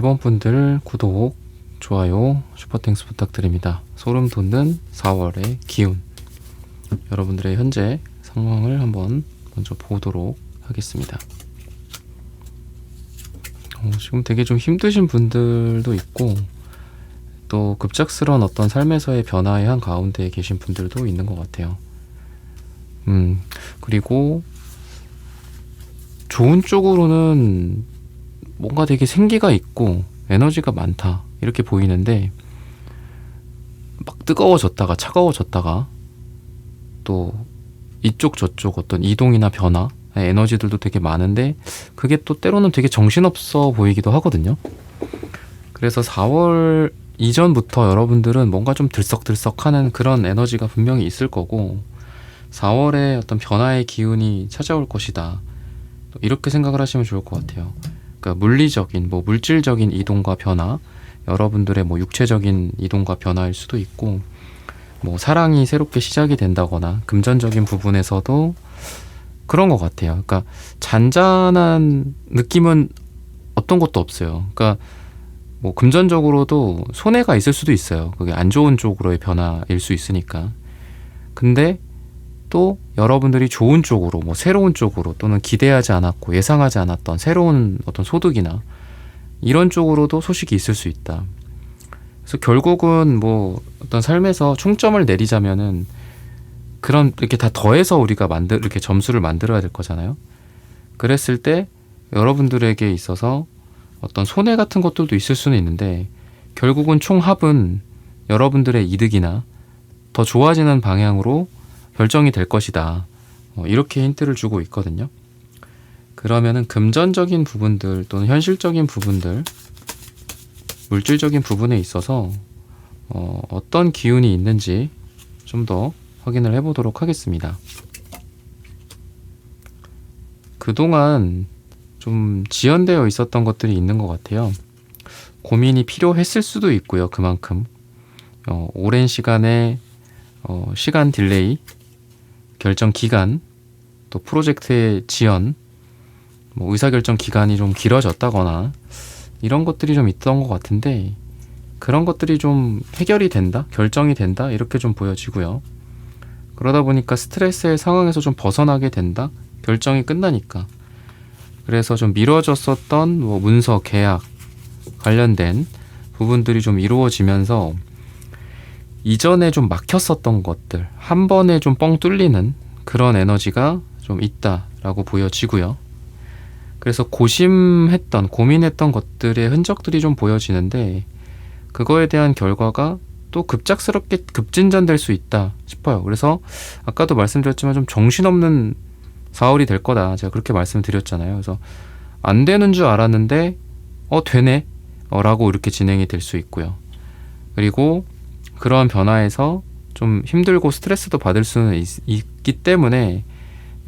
1번 분들 구독, 좋아요, 슈퍼땡스 부탁드립니다. 소름 돋는 4월의 기운. 여러분들의 현재 상황을 한번 먼저 보도록 하겠습니다. 지금 되게 좀 힘드신 분들도 있고, 또 급작스러운 어떤 삶에서의 변화의 한 가운데에 계신 분들도 있는 것 같아요. 그리고 좋은 쪽으로는 뭔가 되게 생기가 있고 에너지가 많다 이렇게 보이는데, 막 뜨거워졌다가 차가워졌다가 또 이쪽 저쪽 어떤 이동이나 변화 에너지들도 되게 많은데, 그게 또 때로는 되게 정신없어 보이기도 하거든요. 그래서 4월 이전부터 여러분들은 뭔가 좀 들썩들썩하는 그런 에너지가 분명히 있을 거고, 4월에 어떤 변화의 기운이 찾아올 것이다, 이렇게 생각을 하시면 좋을 것 같아요. 그러니까 물리적인, 물질적인 이동과 변화, 여러분들의 육체적인 이동과 변화일 수도 있고, 사랑이 새롭게 시작이 된다거나 금전적인 부분에서도 그런 것 같아요. 그러니까 잔잔한 느낌은 어떤 것도 없어요. 그러니까 금전적으로도 손해가 있을 수도 있어요. 그게 안 좋은 쪽으로의 변화일 수 있으니까. 근데 또 여러분들이 좋은 쪽으로, 새로운 쪽으로, 또는 기대하지 않았고 예상하지 않았던 새로운 어떤 소득이나 이런 쪽으로도 소식이 있을 수 있다. 그래서 결국은 어떤 삶에서 총점을 내리자면은 그런 이렇게 다 더해서 우리가 이렇게 점수를 만들어야 될 거잖아요. 그랬을 때 여러분들에게 있어서 어떤 손해 같은 것들도 있을 수는 있는데, 결국은 총합은 여러분들의 이득이나 더 좋아지는 방향으로 결정이 될 것이다, 이렇게 힌트를 주고 있거든요. 그러면은 금전적인 부분들 또는 현실적인 부분들, 물질적인 부분에 있어서 어떤 기운이 있는지 좀 더 확인을 해보도록 하겠습니다. 그동안 좀 지연되어 있었던 것들이 있는 것 같아요. 고민이 필요했을 수도 있고요. 그만큼 오랜 시간의 시간 딜레이, 결정 기간, 또 프로젝트의 지연, 의사결정 기간이 좀 길어졌다거나 이런 것들이 좀 있던 것 같은데, 그런 것들이 좀 해결이 된다, 결정이 된다, 이렇게 좀 보여지고요. 그러다 보니까 스트레스의 상황에서 좀 벗어나게 된다, 결정이 끝나니까. 그래서 좀 미뤄졌었던 문서, 계약 관련된 부분들이 좀 이루어지면서 이전에 좀 막혔었던 것들, 한 번에 좀 뻥 뚫리는 그런 에너지가 좀 있다라고 보여지고요. 그래서 고민했던 것들의 흔적들이 좀 보여지는데, 그거에 대한 결과가 또 급작스럽게 급진전될 수 있다 싶어요. 그래서 아까도 말씀드렸지만 좀 정신없는 4월이 될 거다, 제가 그렇게 말씀드렸잖아요. 그래서 안 되는 줄 알았는데 되네 라고 이렇게 진행이 될 수 있고요. 그리고 그러한 변화에서 좀 힘들고 스트레스도 받을 수는 있기 때문에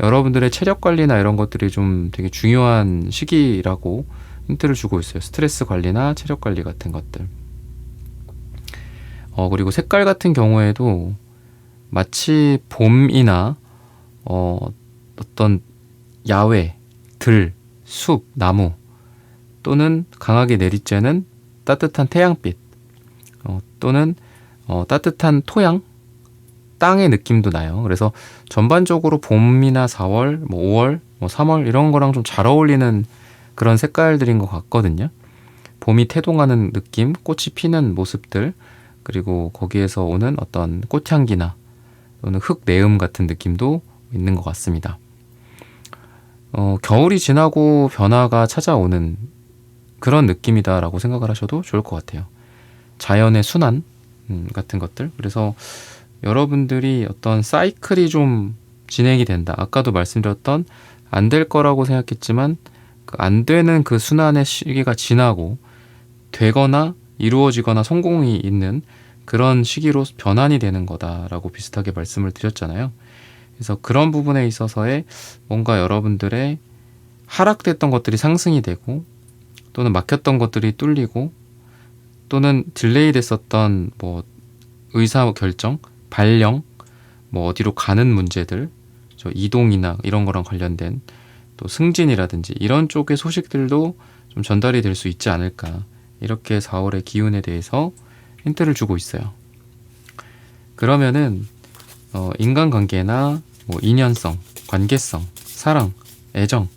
여러분들의 체력 관리나 이런 것들이 좀 되게 중요한 시기라고 힌트를 주고 있어요. 스트레스 관리나 체력 관리 같은 것들. 그리고 색깔 같은 경우에도 마치 봄이나 어떤 야외, 들, 숲, 나무, 또는 강하게 내리쬐는 따뜻한 태양빛, 또는 따뜻한 토양, 땅의 느낌도 나요. 그래서 전반적으로 봄이나 4월, 5월, 3월 이런 거랑 좀 잘 어울리는 그런 색깔들인 것 같거든요. 봄이 태동하는 느낌, 꽃이 피는 모습들, 그리고 거기에서 오는 어떤 꽃향기나 또는 흙 내음 같은 느낌도 있는 것 같습니다. 겨울이 지나고 변화가 찾아오는 그런 느낌이다라고 생각을 하셔도 좋을 것 같아요. 자연의 순환 같은 것들. 그래서 여러분들이 어떤 사이클이 좀 진행이 된다. 아까도 말씀드렸던 안 될 거라고 생각했지만 안 되는 그 순환의 시기가 지나고 되거나 이루어지거나 성공이 있는 그런 시기로 변환이 되는 거다라고 비슷하게 말씀을 드렸잖아요. 그래서 그런 부분에 있어서의 뭔가 여러분들의 하락됐던 것들이 상승이 되고, 또는 막혔던 것들이 뚫리고, 또는 딜레이 됐었던 의사결정, 발령, 어디로 가는 문제들, 이동이나 이런 거랑 관련된 또 승진이라든지 이런 쪽의 소식들도 좀 전달이 될 수 있지 않을까, 이렇게 4월의 기운에 대해서 힌트를 주고 있어요. 그러면은 인간관계나 뭐 인연성, 관계성, 사랑, 애정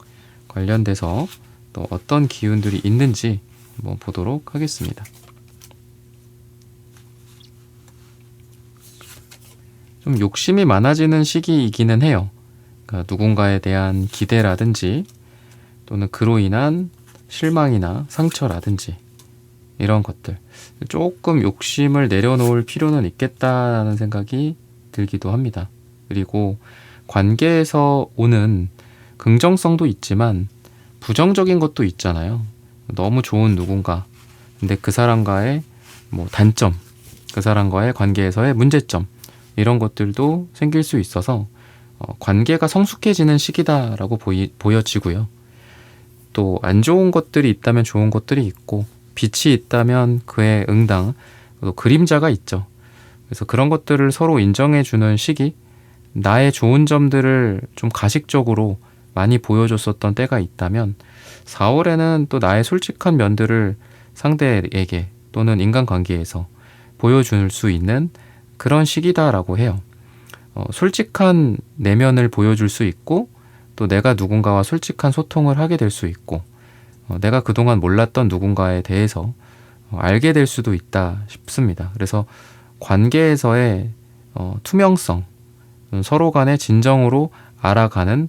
관련돼서 또 어떤 기운들이 있는지 한번 보도록 하겠습니다. 좀 욕심이 많아지는 시기이기는 해요. 그러니까 누군가에 대한 기대라든지 또는 그로 인한 실망이나 상처라든지 이런 것들 조금 욕심을 내려놓을 필요는 있겠다라는 생각이 들기도 합니다. 그리고 관계에서 오는 긍정성도 있지만 부정적인 것도 있잖아요. 너무 좋은 누군가 근데 그 사람과의 뭐 단점, 그 사람과의 관계에서의 문제점 이런 것들도 생길 수 있어서 관계가 성숙해지는 시기다라고 보여지고요. 또 안 좋은 것들이 있다면 좋은 것들이 있고 빛이 있다면 그에 응당 또 그림자가 있죠. 그래서 그런 것들을 서로 인정해주는 시기, 나의 좋은 점들을 좀 가식적으로 많이 보여줬었던 때가 있다면 4월에는 또 나의 솔직한 면들을 상대에게 또는 인간관계에서 보여줄 수 있는 그런 시기다라고 해요. 솔직한 내면을 보여줄 수 있고 또 내가 누군가와 솔직한 소통을 하게 될 수 있고 내가 그동안 몰랐던 누군가에 대해서 알게 될 수도 있다 싶습니다. 그래서 관계에서의 투명성, 서로 간의 진정으로 알아가는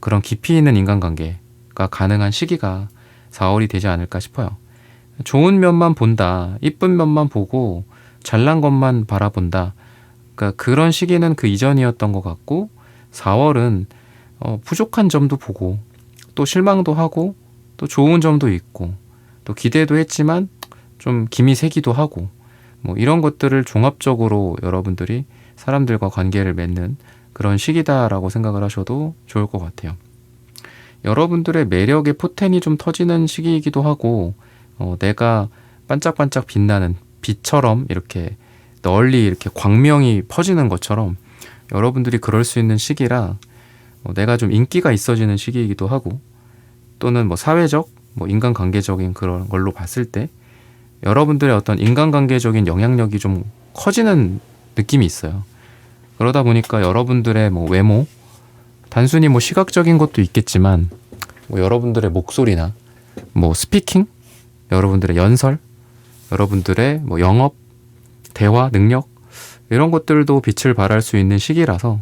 그런 깊이 있는 인간관계가 가능한 시기가 4월이 되지 않을까 싶어요. 좋은 면만 본다, 이쁜 면만 보고 잘난 것만 바라본다. 그러니까 그런 시기는 그 이전이었던 것 같고 4월은 부족한 점도 보고 또 실망도 하고 또 좋은 점도 있고 또 기대도 했지만 좀 김이 새기도 하고 뭐 이런 것들을 종합적으로 여러분들이 사람들과 관계를 맺는 그런 시기다라고 생각을 하셔도 좋을 것 같아요. 여러분들의 매력의 포텐이 좀 터지는 시기이기도 하고 내가 반짝반짝 빛나는 빛처럼 이렇게 널리 이렇게 광명이 퍼지는 것처럼 여러분들이 그럴 수 있는 시기라 내가 좀 인기가 있어지는 시기이기도 하고 또는 뭐 사회적, 뭐 인간관계적인 그런 걸로 봤을 때 여러분들의 어떤 인간관계적인 영향력이 좀 커지는 느낌이 있어요. 그러다 보니까 여러분들의 뭐 외모, 단순히 뭐 시각적인 것도 있겠지만 뭐 여러분들의 목소리나 뭐 스피킹, 여러분들의 연설, 여러분들의 뭐 영업, 대화 능력 이런 것들도 빛을 발할 수 있는 시기라서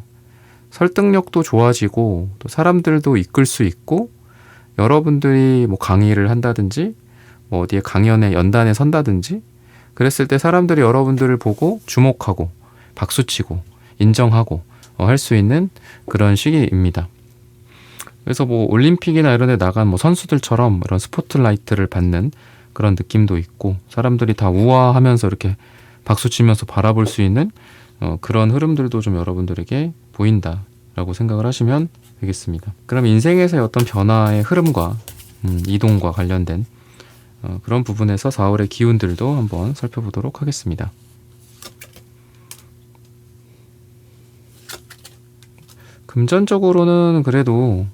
설득력도 좋아지고 또 사람들도 이끌 수 있고 여러분들이 뭐 강의를 한다든지 뭐 어디에 강연에 연단에 선다든지 그랬을 때 사람들이 여러분들을 보고 주목하고 박수치고 인정하고 할 수 있는 그런 시기입니다. 그래서 뭐 올림픽이나 이런 데 나간 뭐 선수들처럼 이런 스포트라이트를 받는 그런 느낌도 있고 사람들이 다 우아하면서 이렇게 박수치면서 바라볼 수 있는 그런 흐름들도 좀 여러분들에게 보인다라고 생각을 하시면 되겠습니다. 그럼 인생에서의 어떤 변화의 흐름과 이동과 관련된 그런 부분에서 4월의 기운들도 한번 살펴보도록 하겠습니다. 금전적으로는 그래도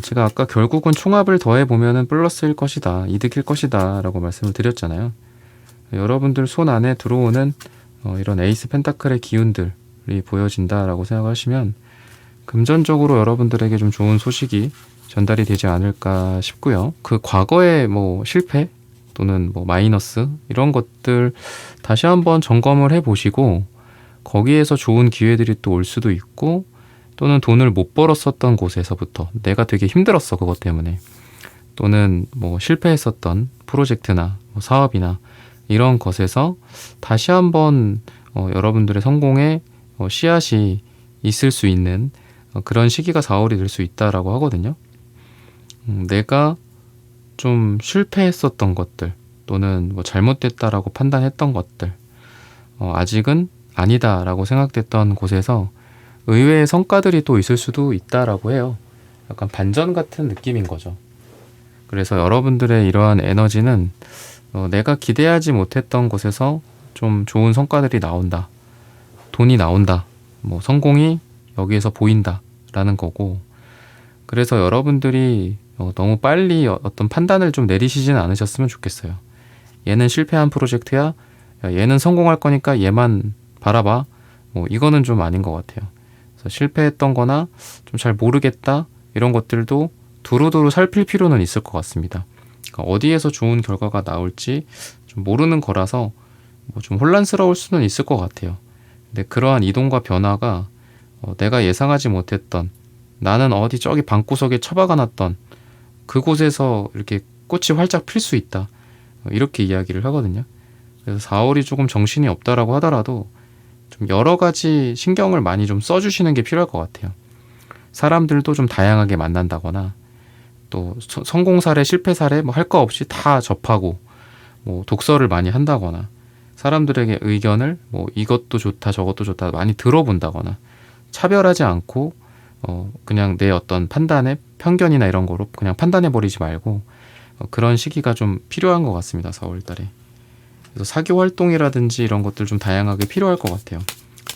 제가 아까 결국은 총합을 더해보면 플러스일 것이다, 이득일 것이다 라고 말씀을 드렸잖아요. 여러분들 손 안에 들어오는 이런 에이스 펜타클의 기운들이 보여진다라고 생각하시면 금전적으로 여러분들에게 좀 좋은 소식이 전달이 되지 않을까 싶고요. 그 과거의 뭐 실패 또는 뭐 마이너스 이런 것들 다시 한번 점검을 해보시고 거기에서 좋은 기회들이 또 올 수도 있고 또는 돈을 못 벌었었던 곳에서부터 내가 되게 힘들었어 그것 때문에 또는 뭐 실패했었던 프로젝트나 뭐 사업이나 이런 것에서 다시 한번 여러분들의 성공의 씨앗이 있을 수 있는 그런 시기가 4월이 될 수 있다라고 하거든요. 내가 좀 실패했었던 것들 또는 뭐 잘못됐다라고 판단했던 것들 아직은 아니다라고 생각됐던 곳에서 의외의 성과들이 또 있을 수도 있다라고 해요. 약간 반전 같은 느낌인 거죠. 그래서 여러분들의 이러한 에너지는 내가 기대하지 못했던 곳에서 좀 좋은 성과들이 나온다. 돈이 나온다. 뭐 성공이 여기에서 보인다. 라는 거고 그래서 여러분들이 너무 빨리 어떤 판단을 좀 내리시지는 않으셨으면 좋겠어요. 얘는 실패한 프로젝트야. 야, 얘는 성공할 거니까 얘만 바라봐. 뭐 이거는 좀 아닌 것 같아요. 그래서 실패했던 거나 좀 잘 모르겠다 이런 것들도 두루두루 살필 필요는 있을 것 같습니다. 그러니까 어디에서 좋은 결과가 나올지 좀 모르는 거라서 뭐 좀 혼란스러울 수는 있을 것 같아요. 근데 그러한 이동과 변화가 내가 예상하지 못했던, 나는 어디 저기 방구석에 처박아 놨던 그곳에서 이렇게 꽃이 활짝 필 수 있다. 이렇게 이야기를 하거든요. 그래서 4월이 조금 정신이 없다라고 하더라도 좀 여러 가지 신경을 많이 좀 써주시는 게 필요할 것 같아요. 사람들도 좀 다양하게 만난다거나 또 성공 사례, 실패 사례 뭐 할 거 없이 다 접하고 뭐 독서를 많이 한다거나 사람들에게 의견을 뭐 이것도 좋다 저것도 좋다 많이 들어본다거나 차별하지 않고 그냥 내 어떤 판단에 편견이나 이런 거로 그냥 판단해 버리지 말고 그런 시기가 좀 필요한 것 같습니다. 4월 달에. 그래서 사교 활동이라든지 이런 것들 좀 다양하게 필요할 것 같아요.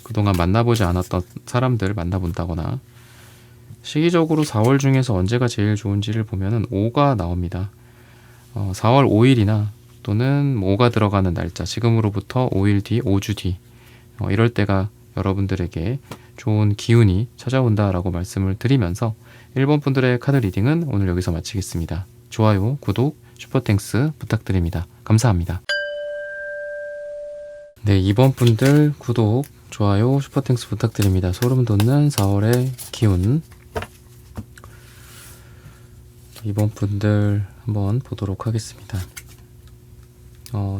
그동안 만나보지 않았던 사람들 만나본다거나. 시기적으로 4월 중에서 언제가 제일 좋은지를 보면은 5가 나옵니다. 4월 5일이나 또는 5가 들어가는 날짜, 지금으로부터 5일 뒤, 5주 뒤 이럴 때가 여러분들에게 좋은 기운이 찾아온다라고 말씀을 드리면서 1번 분들의 카드 리딩은 오늘 여기서 마치겠습니다. 좋아요, 구독, 슈퍼땡스 부탁드립니다. 감사합니다. 네, 2번 분들 구독, 좋아요, 슈퍼땡스 부탁드립니다. 소름 돋는 4월의 기운. 2번 분들 한번 보도록 하겠습니다.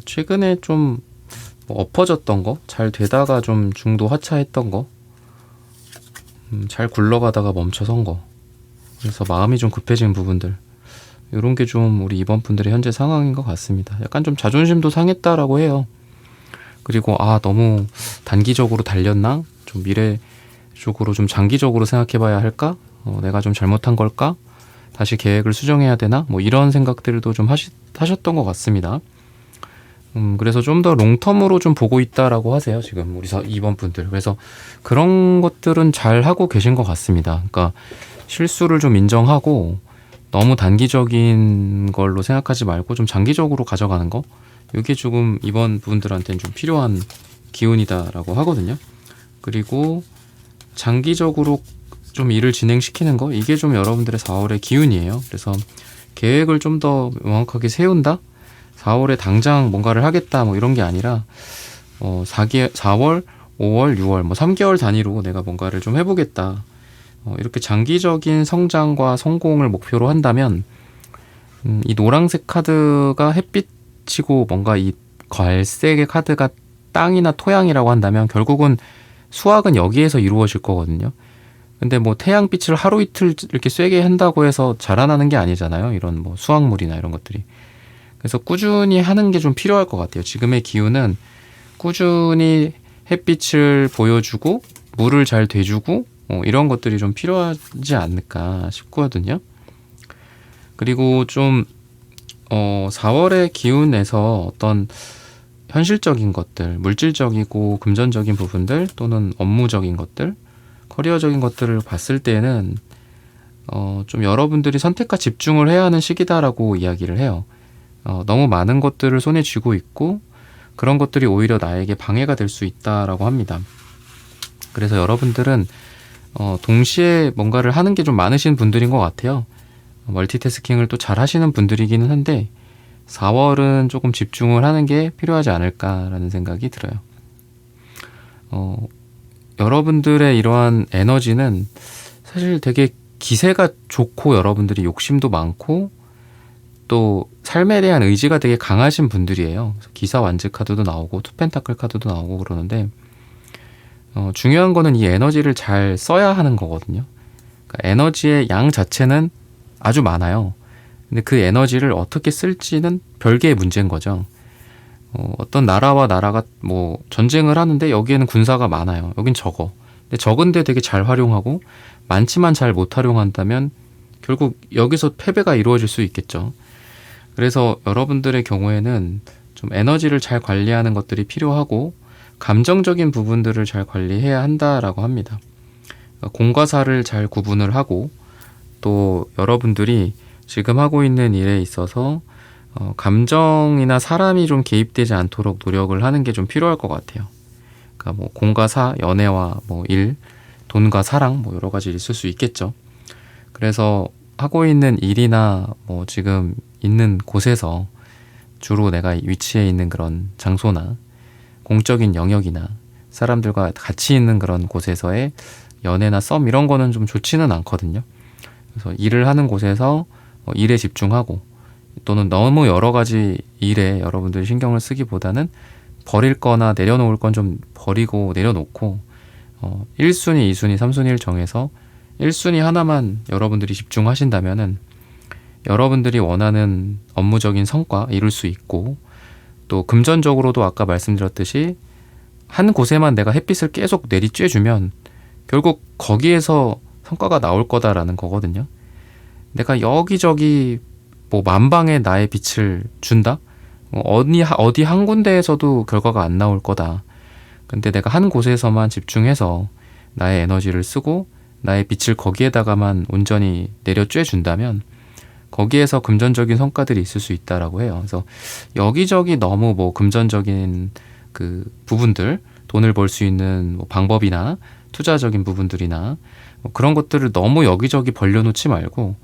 최근에 좀 엎어졌던 거, 잘 되다가 좀 중도 하차했던 거, 잘 굴러가다가 멈춰선 거, 그래서 마음이 좀 급해진 부분들, 이런 게 좀 우리 2번 분들의 현재 상황인 것 같습니다. 약간 좀 자존심도 상했다라고 해요. 그리고 너무 단기적으로 달렸나? 좀 미래적으로 좀 장기적으로 생각해봐야 할까? 내가 좀 잘못한 걸까? 다시 계획을 수정해야 되나? 뭐 이런 생각들도 좀 하셨던 것 같습니다. 그래서 좀 더 롱텀으로 좀 보고 있다라고 하세요. 지금 우리 2번 분들. 그래서 그런 것들은 잘 하고 계신 것 같습니다. 그러니까 실수를 좀 인정하고 너무 단기적인 걸로 생각하지 말고 좀 장기적으로 가져가는 거. 이게 조금 이번 분들한테는 좀 필요한 기운이다라고 하거든요. 그리고 장기적으로 좀 일을 진행시키는 거, 이게 좀 여러분들의 4월의 기운이에요. 그래서 계획을 좀 더 명확하게 세운다? 4월에 당장 뭔가를 하겠다 뭐 이런 게 아니라 4월, 5월, 6월 뭐 3개월 단위로 내가 뭔가를 좀 해보겠다. 이렇게 장기적인 성장과 성공을 목표로 한다면 이 노란색 카드가 햇빛이고 뭔가 이 갈색의 카드가 땅이나 토양이라고 한다면 결국은 수확은 여기에서 이루어질 거거든요. 근데 뭐 태양빛을 하루 이틀 이렇게 쐬게 한다고 해서 자라나는 게 아니잖아요. 이런 뭐 수확물이나 이런 것들이. 그래서 꾸준히 하는 게 좀 필요할 것 같아요. 지금의 기운은 꾸준히 햇빛을 보여주고 물을 잘 대주고 이런 것들이 좀 필요하지 않을까 싶거든요. 그리고 좀 4월의 기운에서 어떤 현실적인 것들, 물질적이고 금전적인 부분들 또는 업무적인 것들, 커리어적인 것들을 봤을 때는 좀 여러분들이 선택과 집중을 해야 하는 시기다라고 이야기를 해요. 너무 많은 것들을 손에 쥐고 있고 그런 것들이 오히려 나에게 방해가 될 수 있다라고 합니다. 그래서 여러분들은 동시에 뭔가를 하는 게 좀 많으신 분들인 것 같아요. 멀티태스킹을 또 잘 하시는 분들이기는 한데 4월은 조금 집중을 하는 게 필요하지 않을까라는 생각이 들어요. 여러분들의 이러한 에너지는 사실 되게 기세가 좋고 여러분들이 욕심도 많고 또 삶에 대한 의지가 되게 강하신 분들이에요. 기사 완즈 카드도 나오고 투펜타클 카드도 나오고 그러는데 중요한 거는 이 에너지를 잘 써야 하는 거거든요. 그러니까 에너지의 양 자체는 아주 많아요. 근데 그 에너지를 어떻게 쓸지는 별개의 문제인 거죠. 어떤 나라와 나라가 뭐 전쟁을 하는데 여기에는 군사가 많아요. 여긴 적어. 근데 적은데 되게 잘 활용하고 많지만 잘 못 활용한다면 결국 여기서 패배가 이루어질 수 있겠죠. 그래서 여러분들의 경우에는 좀 에너지를 잘 관리하는 것들이 필요하고 감정적인 부분들을 잘 관리해야 한다라고 합니다. 공과 사를 잘 구분을 하고 또 여러분들이 지금 하고 있는 일에 있어서 감정이나 사람이 좀 개입되지 않도록 노력을 하는 게 좀 필요할 것 같아요. 그러니까 뭐 공과 사, 연애와 뭐 일, 돈과 사랑 뭐 여러 가지 있을 수 있겠죠. 그래서 하고 있는 일이나 뭐 지금 있는 곳에서 주로 내가 위치해 있는 그런 장소나 공적인 영역이나 사람들과 같이 있는 그런 곳에서의 연애나 썸 이런 거는 좀 좋지는 않거든요. 그래서 일을 하는 곳에서 일에 집중하고 또는 너무 여러 가지 일에 여러분들이 신경을 쓰기보다는 버릴 거나 내려놓을 건 좀 버리고 내려놓고 1순위, 2순위, 3순위를 정해서 1순위 하나만 여러분들이 집중하신다면은 여러분들이 원하는 업무적인 성과 이룰 수 있고 또 금전적으로도 아까 말씀드렸듯이 한 곳에만 내가 햇빛을 계속 내리쬐주면 결국 거기에서 성과가 나올 거다라는 거거든요. 내가 여기저기 뭐 만방에 나의 빛을 준다? 어디 한 군데에서도 결과가 안 나올 거다. 근데 내가 한 곳에서만 집중해서 나의 에너지를 쓰고 나의 빛을 거기에다가만 온전히 내려쬐 준다면 거기에서 금전적인 성과들이 있을 수 있다라고 해요. 그래서 여기저기 너무 뭐 금전적인 그 부분들, 돈을 벌 수 있는 뭐 방법이나 투자적인 부분들이나 뭐 그런 것들을 너무 여기저기 벌려놓지 말고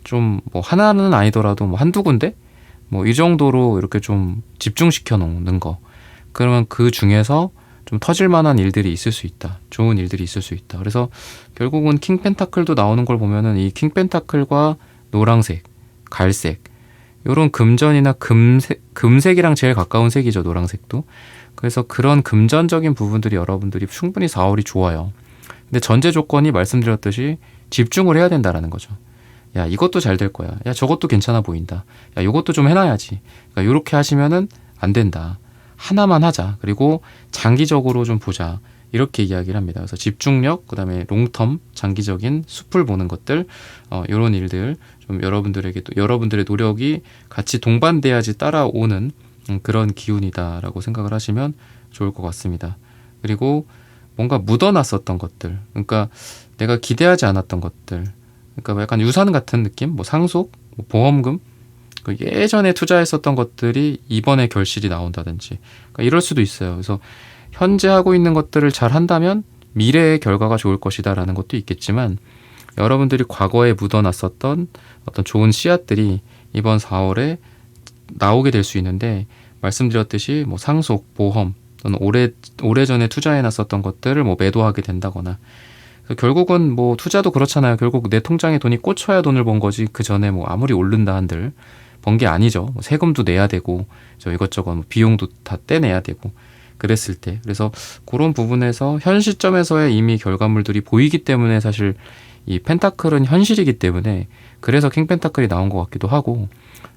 좀 뭐 하나는 아니더라도 뭐 한두 군데 뭐 이 정도로 이렇게 좀 집중시켜 놓는 거. 그러면 그 중에서 좀 터질 만한 일들이 있을 수 있다. 좋은 일들이 있을 수 있다. 그래서 결국은 킹 펜타클도 나오는 걸 보면은 이 킹 펜타클과 노란색, 갈색, 요런 금전이나 금색이랑 제일 가까운 색이죠. 노란색도. 그래서 그런 금전적인 부분들이 여러분들이 충분히 4월이 좋아요. 근데 전제 조건이 말씀드렸듯이 집중을 해야 된다라는 거죠. 야, 이것도 잘 될 거야. 야, 저것도 괜찮아 보인다. 야, 이것도 좀 해놔야지. 그러니까 이렇게 하시면은 안 된다. 하나만 하자. 그리고 장기적으로 좀 보자. 이렇게 이야기를 합니다. 그래서 집중력, 그다음에 롱텀, 장기적인 숲을 보는 것들, 이런 일들 좀 여러분들에게 또 여러분들의 노력이 같이 동반돼야지 따라오는 그런 기운이다라고 생각을 하시면 좋을 것 같습니다. 그리고 뭔가 묻어놨었던 것들, 그러니까 내가 기대하지 않았던 것들, 그러니까 약간 유산 같은 느낌, 뭐 상속, 뭐 보험금, 그 예전에 투자했었던 것들이 이번에 결실이 나온다든지, 그러니까 이럴 수도 있어요. 그래서 현재 하고 있는 것들을 잘 한다면 미래의 결과가 좋을 것이다라는 것도 있겠지만 여러분들이 과거에 묻어놨었던 어떤 좋은 씨앗들이 이번 4월에 나오게 될 수 있는데 말씀드렸듯이 뭐 상속, 보험 또는 오래전에 투자해놨었던 것들을 뭐 매도하게 된다거나 결국은 뭐 투자도 그렇잖아요. 결국 내 통장에 돈이 꽂혀야 돈을 번 거지 그 전에 뭐 아무리 오른다 한들 번 게 아니죠. 뭐 세금도 내야 되고 저 이것저것 뭐 비용도 다 떼내야 되고 그랬을 때 그래서 그런 부분에서 현 시점에서의 이미 결과물들이 보이기 때문에 사실 이 펜타클은 현실이기 때문에 그래서 킹 펜타클이 나온 것 같기도 하고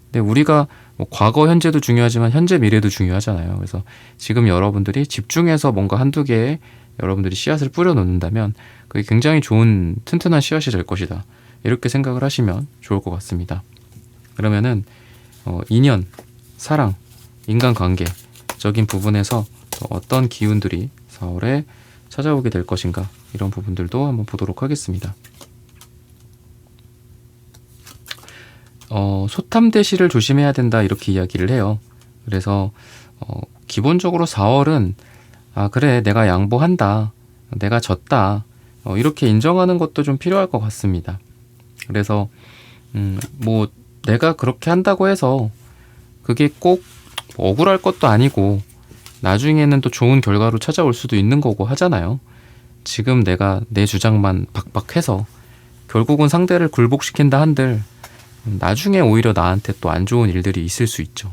근데 우리가 뭐 과거 현재도 중요하지만 현재 미래도 중요하잖아요. 그래서 지금 여러분들이 집중해서 뭔가 한두 개의 여러분들이 씨앗을 뿌려 놓는다면 그게 굉장히 좋은 튼튼한 씨앗이 될 것이다. 이렇게 생각을 하시면 좋을 것 같습니다. 그러면은 인연, 사랑, 인간관계적인 부분에서 또 어떤 기운들이 4월에 찾아오게 될 것인가 이런 부분들도 한번 보도록 하겠습니다. 소탐대시를 조심해야 된다 이렇게 이야기를 해요. 그래서 기본적으로 4월은 아 그래 내가 양보한다 내가 졌다 이렇게 인정하는 것도 좀 필요할 것 같습니다. 그래서 뭐 내가 그렇게 한다고 해서 그게 꼭 억울할 것도 아니고 나중에는 또 좋은 결과로 찾아올 수도 있는 거고 하잖아요. 지금 내가 내 주장만 박박해서 결국은 상대를 굴복시킨다 한들 나중에 오히려 나한테 또 안 좋은 일들이 있을 수 있죠.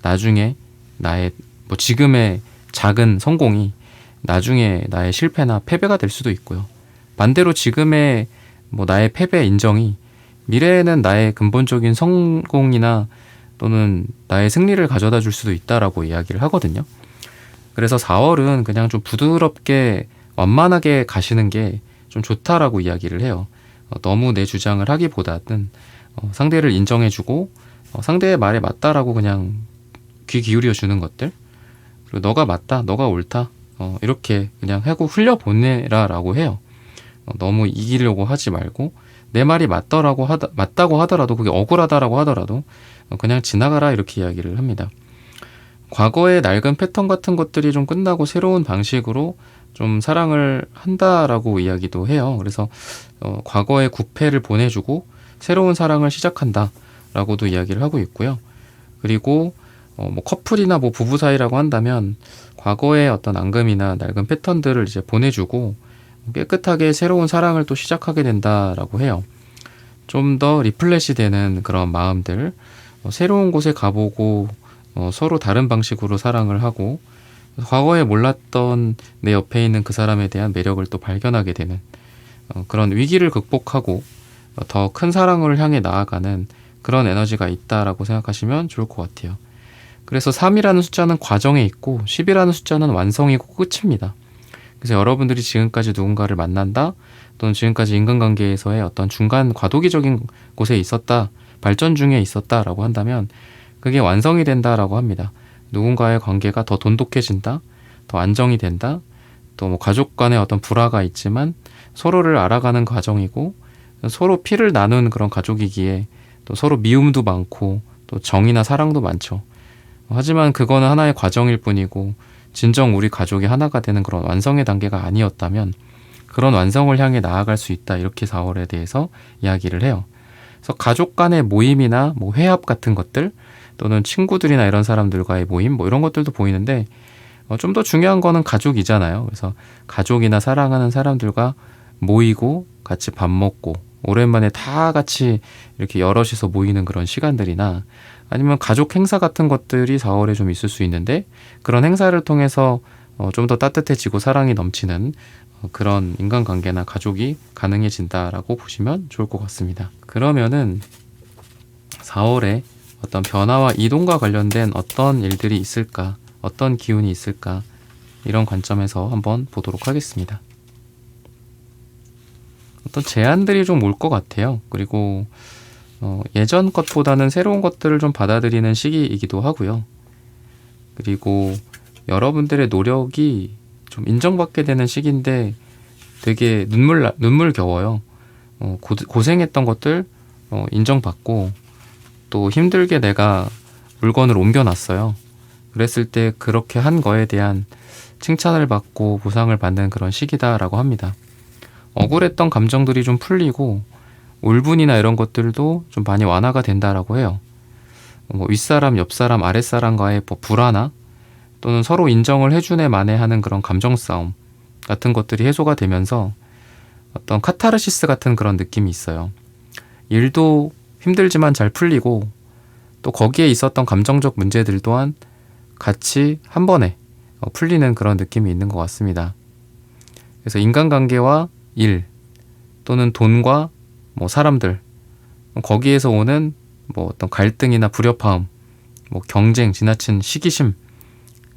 나중에 나의 뭐 지금의 작은 성공이 나중에 나의 실패나 패배가 될 수도 있고요. 반대로 지금의 뭐 나의 패배 인정이 미래에는 나의 근본적인 성공이나 또는 나의 승리를 가져다 줄 수도 있다라고 이야기를 하거든요. 그래서 4월은 그냥 좀 부드럽게 완만하게 가시는 게 좀 좋다라고 이야기를 해요. 너무 내 주장을 하기보다는 상대를 인정해주고 상대의 말에 맞다라고 그냥 귀 기울여 주는 것들 그리고 너가 맞다, 너가 옳다 이렇게 그냥 하고 흘려보내라라고 해요. 너무 이기려고 하지 말고 내 말이 맞다고 하더라도 그게 억울하다라고 하더라도 그냥 지나가라 이렇게 이야기를 합니다. 과거의 낡은 패턴 같은 것들이 좀 끝나고 새로운 방식으로 좀 사랑을 한다라고 이야기도 해요. 그래서 과거의 구패를 보내주고 새로운 사랑을 시작한다라고도 이야기를 하고 있고요. 그리고 뭐 커플이나 뭐 부부 사이라고 한다면 과거의 어떤 앙금이나 낡은 패턴들을 이제 보내주고 깨끗하게 새로운 사랑을 또 시작하게 된다라고 해요. 좀 더 리플레시 되는 그런 마음들, 새로운 곳에 가보고 서로 다른 방식으로 사랑을 하고 과거에 몰랐던 내 옆에 있는 그 사람에 대한 매력을 또 발견하게 되는 그런 위기를 극복하고 더 큰 사랑을 향해 나아가는 그런 에너지가 있다라고 생각하시면 좋을 것 같아요. 그래서 3이라는 숫자는 과정에 있고 10이라는 숫자는 완성이고 끝입니다. 그래서 여러분들이 지금까지 누군가를 만난다 또는 지금까지 인간관계에서의 어떤 중간 과도기적인 곳에 있었다, 발전 중에 있었다라고 한다면 그게 완성이 된다라고 합니다. 누군가의 관계가 더 돈독해진다, 더 안정이 된다, 또 뭐 가족 간의 어떤 불화가 있지만 서로를 알아가는 과정이고 서로 피를 나눈 그런 가족이기에 또 서로 미움도 많고 또 정이나 사랑도 많죠. 하지만 그거는 하나의 과정일 뿐이고 진정 우리 가족이 하나가 되는 그런 완성의 단계가 아니었다면 그런 완성을 향해 나아갈 수 있다, 이렇게 4월에 대해서 이야기를 해요. 그래서 가족 간의 모임이나 뭐 회합 같은 것들 또는 친구들이나 이런 사람들과의 모임 뭐 이런 것들도 보이는데 좀 더 중요한 거는 가족이잖아요. 그래서 가족이나 사랑하는 사람들과 모이고 같이 밥 먹고 오랜만에 다 같이 이렇게 여럿이서 모이는 그런 시간들이나 아니면 가족 행사 같은 것들이 4월에 좀 있을 수 있는데 그런 행사를 통해서 좀 더 따뜻해지고 사랑이 넘치는 그런 인간관계나 가족이 가능해진다라고 보시면 좋을 것 같습니다. 그러면은 4월에 어떤 변화와 이동과 관련된 어떤 일들이 있을까, 어떤 기운이 있을까, 이런 관점에서 한번 보도록 하겠습니다. 어떤 제안들이 좀 올 것 같아요. 그리고 예전 것보다는 새로운 것들을 좀 받아들이는 시기이기도 하고요. 그리고 여러분들의 노력이 좀 인정받게 되는 시기인데 되게 눈물겨워요. 고생했던 것들 인정받고 또 힘들게 내가 물건을 옮겨놨어요. 그랬을 때 그렇게 한 거에 대한 칭찬을 받고 보상을 받는 그런 시기다라고 합니다. 억울했던 감정들이 좀 풀리고 울분이나 이런 것들도 좀 많이 완화가 된다라고 해요. 뭐 윗사람, 옆사람, 아랫사람과의 뭐 불화나 또는 서로 인정을 해주네 마네 하는 그런 감정 싸움 같은 것들이 해소가 되면서 어떤 카타르시스 같은 그런 느낌이 있어요. 일도 힘들지만 잘 풀리고 또 거기에 있었던 감정적 문제들 또한 같이 한 번에 풀리는 그런 느낌이 있는 것 같습니다. 그래서 인간관계와 일 또는 돈과 뭐 사람들 거기에서 오는 뭐 어떤 갈등이나 불협화음, 뭐 경쟁, 지나친 시기심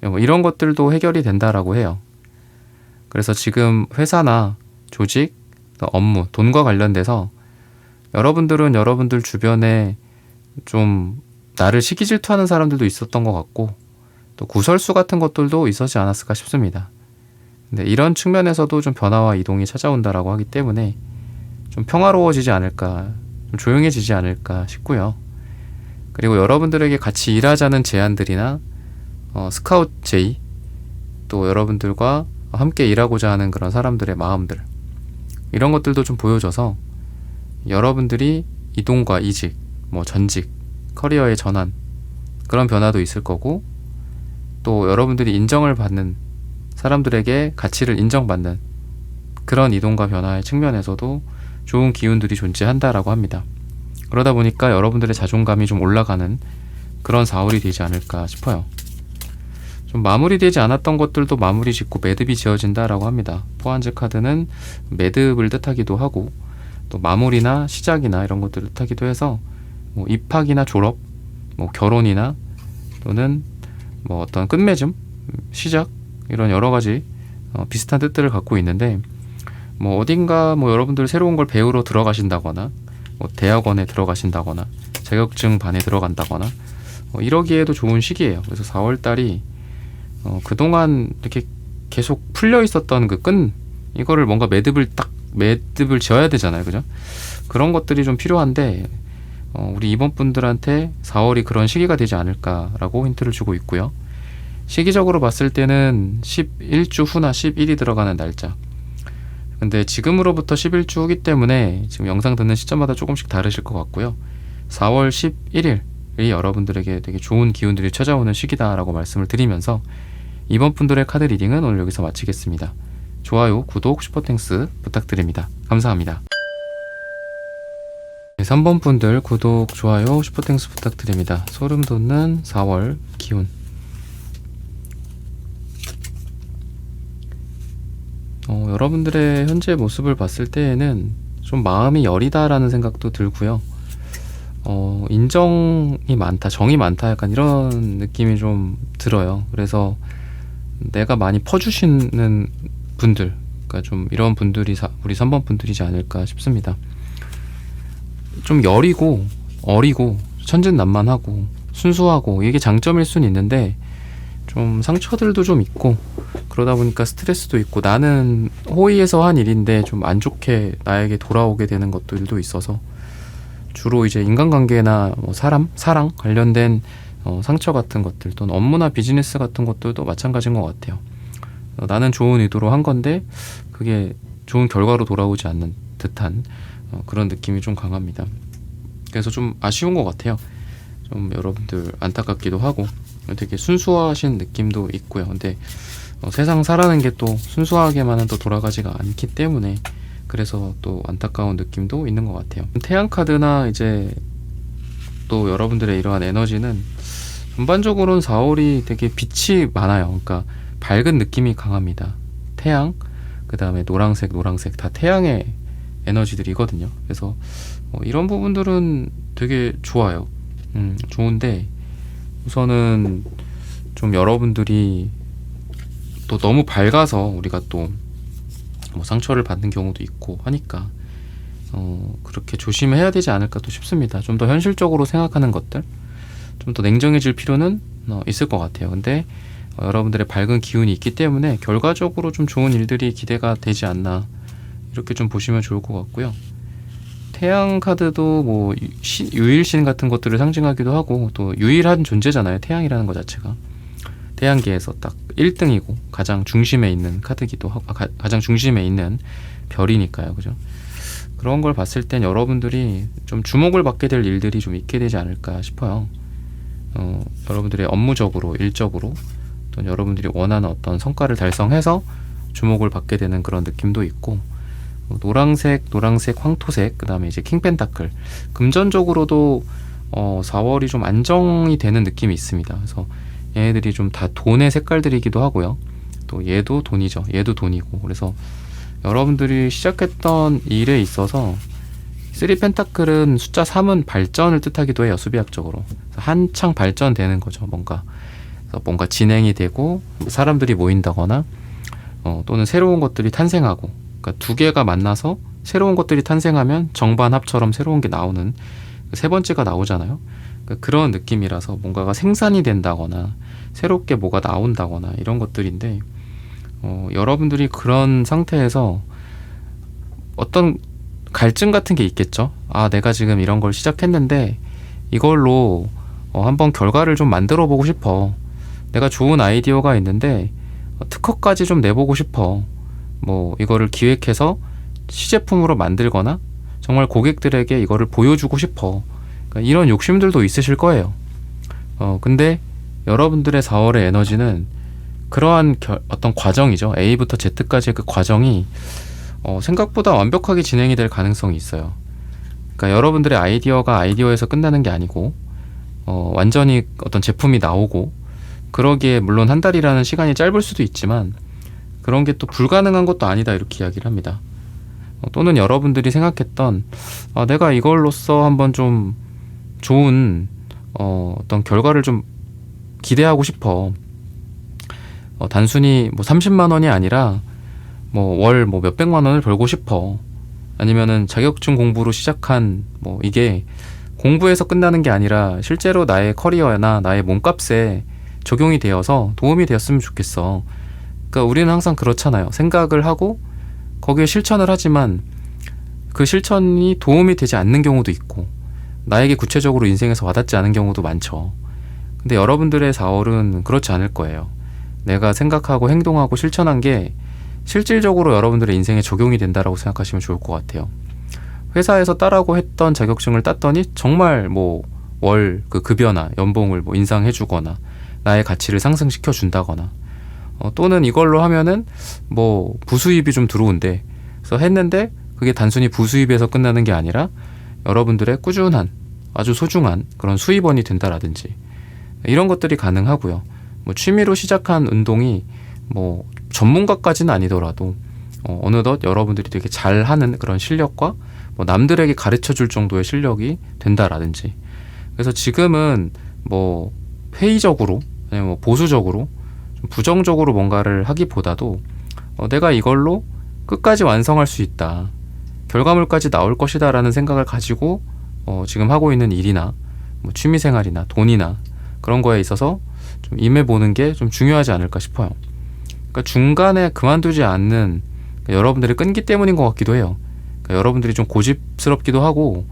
뭐 이런 것들도 해결이 된다라고 해요. 그래서 지금 회사나 조직, 업무, 돈과 관련돼서 여러분들은 여러분들 주변에 좀 나를 시기 질투하는 사람들도 있었던 것 같고 또 구설수 같은 것들도 있었지 않았을까 싶습니다. 근데 이런 측면에서도 좀 변화와 이동이 찾아온다라고 하기 때문에 좀 평화로워지지 않을까, 좀 조용해지지 않을까 싶고요. 그리고 여러분들에게 같이 일하자는 제안들이나 스카우트 제의, 또 여러분들과 함께 일하고자 하는 그런 사람들의 마음들, 이런 것들도 좀 보여져서 여러분들이 이동과 이직, 뭐 전직, 커리어의 전환, 그런 변화도 있을 거고 또 여러분들이 인정을 받는 사람들에게 가치를 인정받는 그런 이동과 변화의 측면에서도 좋은 기운들이 존재한다라고 합니다. 그러다 보니까 여러분들의 자존감이 좀 올라가는 그런 4월이 되지 않을까 싶어요. 좀 마무리되지 않았던 것들도 마무리 짓고 매듭이 지어진다라고 합니다. 포한즈 카드는 매듭을 뜻하기도 하고 또 마무리나 시작이나 이런 것들을 뜻하기도 해서 뭐 입학이나 졸업, 뭐 결혼이나 또는 뭐 어떤 끝맺음, 시작 이런 여러 가지 비슷한 뜻들을 갖고 있는데 뭐 어딘가 뭐 여러분들 새로운 걸 배우러 들어가신다거나 뭐 대학원에 들어가신다거나 자격증 반에 들어간다거나 이러기에도 좋은 시기예요. 그래서 4월달이 그동안 이렇게 계속 풀려 있었던 그 끈, 이거를 뭔가 매듭을 딱 매듭을 지어야 되잖아요. 그죠? 그런 것들이 좀 필요한데 우리 임원분들한테 4월이 그런 시기가 되지 않을까라고 힌트를 주고 있고요. 시기적으로 봤을 때는 11주 후나 10일이 들어가는 날짜. 근데 지금으로부터 11주 후기 때문에 지금 영상 듣는 시점마다 조금씩 다르실 것 같고요. 4월 11일이 여러분들에게 되게 좋은 기운들이 찾아오는 시기다라고 말씀을 드리면서 이번 분들의 카드 리딩은 오늘 여기서 마치겠습니다. 좋아요, 구독, 슈퍼땡스 부탁드립니다. 감사합니다. 3번 분들 구독, 좋아요, 슈퍼땡스 부탁드립니다. 소름 돋는 4월 기운. 여러분들의 현재 모습을 봤을 때에는 좀 마음이 여리다라는 생각도 들고요. 인정이 많다, 정이 많다, 약간 이런 느낌이 좀 들어요. 그래서 내가 많이 퍼주시는 분들, 그러니까 좀 이런 분들이 우리 3번 분들이지 않을까 싶습니다. 좀 여리고 어리고 천진난만하고 순수하고 이게 장점일 수는 있는데 좀 상처들도 좀 있고 그러다 보니까 스트레스도 있고 나는 호의에서 한 일인데 좀 안 좋게 나에게 돌아오게 되는 것들도 있어서 주로 이제 인간관계나 뭐 사랑 관련된 상처 같은 것들 또는 업무나 비즈니스 같은 것들도 마찬가지인 것 같아요. 나는 좋은 의도로 한 건데 그게 좋은 결과로 돌아오지 않는 듯한 그런 느낌이 좀 강합니다. 그래서 좀 아쉬운 것 같아요. 좀 여러분들 안타깝기도 하고 되게 순수하신 느낌도 있고요. 근데 세상 살아가는 게 또 순수하게만은 또 돌아가지가 않기 때문에 그래서 또 안타까운 느낌도 있는 것 같아요. 태양 카드나 이제 또 여러분들의 이러한 에너지는 전반적으로는 4월이 되게 빛이 많아요. 그러니까 밝은 느낌이 강합니다. 태양, 그 다음에 노란색 다 태양의 에너지들이거든요. 그래서 이런 부분들은 되게 좋아요. 좋은데 우선은 좀 여러분들이 또 너무 밝아서 우리가 또 뭐 상처를 받는 경우도 있고 하니까 그렇게 조심해야 되지 않을까 또 싶습니다. 좀 더 현실적으로 생각하는 것들, 좀 더 냉정해질 필요는 있을 것 같아요. 근데 여러분들의 밝은 기운이 있기 때문에 결과적으로 좀 좋은 일들이 기대가 되지 않나 이렇게 좀 보시면 좋을 것 같고요. 태양 카드도 뭐 유일신 같은 것들을 상징하기도 하고 또 유일한 존재잖아요. 태양이라는 것 자체가 태양계에서 딱 1등이고 가장 중심에 있는 카드기도 하고 가장 중심에 있는 별이니까요. 그죠? 그런 걸 봤을 땐 여러분들이 좀 주목을 받게 될 일들이 좀 있게 되지 않을까 싶어요. 여러분들의 업무적으로, 일적으로 또 여러분들이 원하는 어떤 성과를 달성해서 주목을 받게 되는 그런 느낌도 있고 노란색, 황토색, 그 다음에 이제 킹펜타클 금전적으로도 4월이 좀 안정이 되는 느낌이 있습니다. 그래서 얘네들이 좀 다 돈의 색깔들이기도 하고요. 또 얘도 돈이죠. 얘도 돈이고. 그래서 여러분들이 시작했던 일에 있어서 3펜타클은 숫자 3은 발전을 뜻하기도 해요. 수비학적으로. 한창 발전되는 거죠. 뭔가 진행이 되고 사람들이 모인다거나 또는 새로운 것들이 탄생하고 그러니까 두 개가 만나서 새로운 것들이 탄생하면 정반합처럼 새로운 게 나오는 세 번째가 나오잖아요. 그러니까 그런 느낌이라서 뭔가가 생산이 된다거나 새롭게 뭐가 나온다거나 이런 것들인데 여러분들이 그런 상태에서 어떤 갈증 같은 게 있겠죠. 아, 내가 지금 이런 걸 시작했는데 이걸로 한번 결과를 좀 만들어 보고 싶어. 내가 좋은 아이디어가 있는데 특허까지 좀 내보고 싶어. 뭐 이거를 기획해서 시제품으로 만들거나 정말 고객들에게 이거를 보여주고 싶어. 그러니까 이런 욕심들도 있으실 거예요. 근데 여러분들의 4월의 에너지는 그러한 어떤 과정이죠. A부터 Z까지의 그 과정이 생각보다 완벽하게 진행이 될 가능성이 있어요. 그러니까 여러분들의 아이디어가 아이디어에서 끝나는 게 아니고 완전히 어떤 제품이 나오고 그러기에 물론 한 달이라는 시간이 짧을 수도 있지만 그런 게 또 불가능한 것도 아니다 이렇게 이야기를 합니다. 또는 여러분들이 생각했던 내가 이걸로써 한번 좀 좋은 어떤 결과를 좀 기대하고 싶어. 단순히 뭐 30만 원이 아니라 뭐 월 뭐 몇백만 원을 벌고 싶어. 아니면은 자격증 공부로 시작한 뭐 이게 공부에서 끝나는 게 아니라 실제로 나의 커리어나 나의 몸값에 적용이 되어서 도움이 되었으면 좋겠어. 그러니까 우리는 항상 그렇잖아요. 생각을 하고 거기에 실천을 하지만 그 실천이 도움이 되지 않는 경우도 있고 나에게 구체적으로 인생에서 와닿지 않은 경우도 많죠. 근데 여러분들의 4월은 그렇지 않을 거예요. 내가 생각하고 행동하고 실천한 게 실질적으로 여러분들의 인생에 적용이 된다라고 생각하시면 좋을 것 같아요. 회사에서 따라고 했던 자격증을 땄더니 정말 뭐 월 그 급여나 연봉을 뭐 인상해주거나 나의 가치를 상승시켜 준다거나 또는 이걸로 하면은 뭐 부수입이 좀 들어온대. 그래서 했는데 그게 단순히 부수입에서 끝나는 게 아니라 여러분들의 꾸준한 아주 소중한 그런 수입원이 된다라든지 이런 것들이 가능하고요. 뭐 취미로 시작한 운동이 뭐 전문가까지는 아니더라도 어느덧 여러분들이 되게 잘하는 그런 실력과 뭐 남들에게 가르쳐 줄 정도의 실력이 된다라든지. 그래서 지금은 뭐 회의적으로 아니면 뭐 보수적으로 좀 부정적으로 뭔가를 하기보다도 내가 이걸로 끝까지 완성할 수 있다, 결과물까지 나올 것이다 라는 생각을 가지고 지금 하고 있는 일이나 뭐 취미생활이나 돈이나 그런 거에 있어서 좀 임해보는 게 좀 중요하지 않을까 싶어요. 그러니까 중간에 그만두지 않는, 그러니까 여러분들의 끈기 때문인 것 같기도 해요. 그러니까 여러분들이 좀 고집스럽기도 하고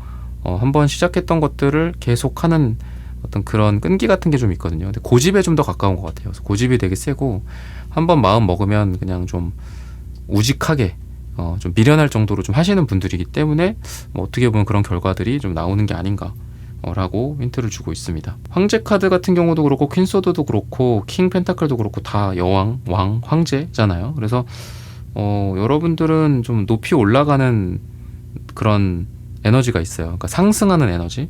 한번 시작했던 것들을 계속하는 어떤 그런 끈기 같은 게 좀 있거든요. 근데 고집에 좀 더 가까운 것 같아요. 그래서 고집이 되게 세고 한번 마음 먹으면 그냥 좀 우직하게 좀 미련할 정도로 좀 하시는 분들이기 때문에 뭐 어떻게 보면 그런 결과들이 좀 나오는 게 아닌가 라고 힌트를 주고 있습니다. 황제 카드 같은 경우도 그렇고 퀸소드도 그렇고 킹 펜타클도 그렇고 다 여왕, 왕, 황제잖아요. 그래서 여러분들은 좀 높이 올라가는 그런 에너지가 있어요. 그러니까 상승하는 에너지.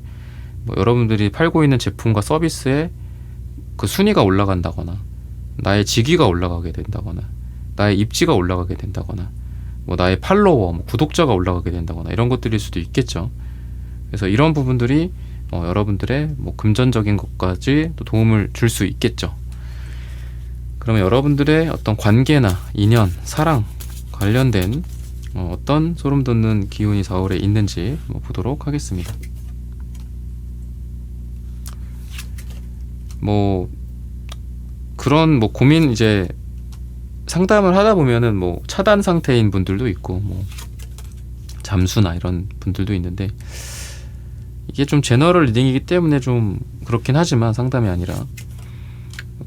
뭐 여러분들이 팔고 있는 제품과 서비스의 그 순위가 올라간다거나 나의 직위가 올라가게 된다거나 나의 입지가 올라가게 된다거나 뭐 나의 팔로워, 뭐 구독자가 올라가게 된다거나 이런 것들일 수도 있겠죠. 그래서 이런 부분들이 여러분들의 뭐 금전적인 것까지 또 도움을 줄 수 있겠죠. 그러면 여러분들의 어떤 관계나 인연, 사랑 관련된 어떤 소름 돋는 기운이 4월에 있는지 보도록 하겠습니다. 뭐 그런 뭐 고민 이제 상담을 하다 보면은 뭐 차단 상태인 분들도 있고 뭐 잠수나 이런 분들도 있는데 이게 좀 제너럴 리딩이기 때문에 좀 그렇긴 하지만 상담이 아니라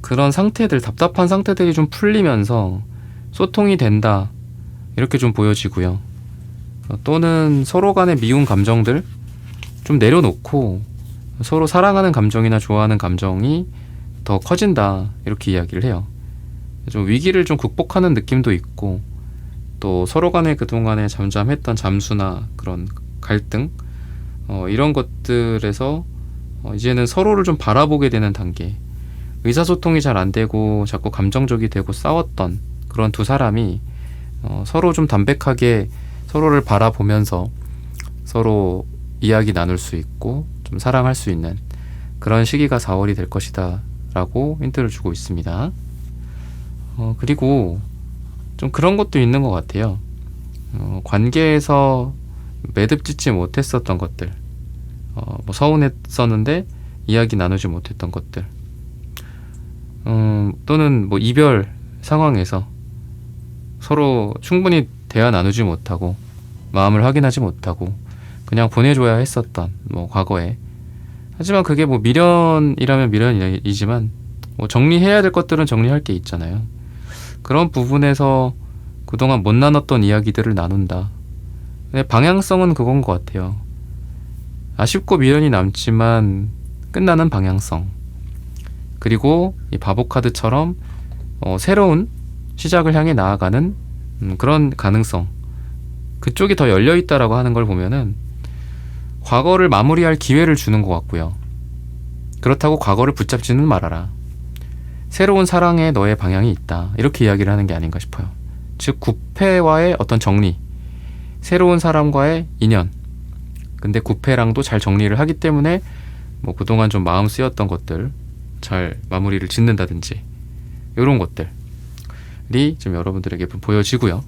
그런 상태들, 답답한 상태들이 좀 풀리면서 소통이 된다 이렇게 좀 보여지고요. 또는 서로 간의 미운 감정들 좀 내려놓고 서로 사랑하는 감정이나 좋아하는 감정이 더 커진다 이렇게 이야기를 해요. 좀 위기를 좀 극복하는 느낌도 있고 또 서로 간에 그동안에 잠잠했던 잠수나 그런 갈등 이런 것들에서 이제는 서로를 좀 바라보게 되는 단계, 의사소통이 잘 안 되고 자꾸 감정적이 되고 싸웠던 그런 두 사람이 서로 좀 담백하게 서로를 바라보면서 서로 이야기 나눌 수 있고 좀 사랑할 수 있는 그런 시기가 4월이 될 것이다 라고 힌트를 주고 있습니다. 그리고 좀 그런 것도 있는 것 같아요. 관계에서 매듭 짓지 못했었던 것들, 뭐 서운했었는데 이야기 나누지 못했던 것들, 또는 뭐 이별 상황에서 서로 충분히 대화 나누지 못하고 마음을 확인하지 못하고 그냥 보내줘야 했었던 뭐 과거에, 하지만 그게 뭐 미련이라면 미련이지만 뭐 정리해야 될 것들은 정리할 게 있잖아요. 그런 부분에서 그동안 못 나눴던 이야기들을 나눈다. 근데 방향성은 그건 것 같아요. 아쉽고 미련이 남지만 끝나는 방향성, 그리고 이 바보 카드처럼 새로운 시작을 향해 나아가는 그런 가능성, 그쪽이 더 열려있다라고 하는 걸 보면은 과거를 마무리할 기회를 주는 것 같고요. 그렇다고 과거를 붙잡지는 말아라. 새로운 사랑에 너의 방향이 있다. 이렇게 이야기를 하는 게 아닌가 싶어요. 즉 9패와의 어떤 정리, 새로운 사람과의 인연. 근데 9패랑도 잘 정리를 하기 때문에 뭐 그동안 좀 마음 쓰였던 것들 잘 마무리를 짓는다든지 이런 것들이 좀 여러분들에게 보여지고요.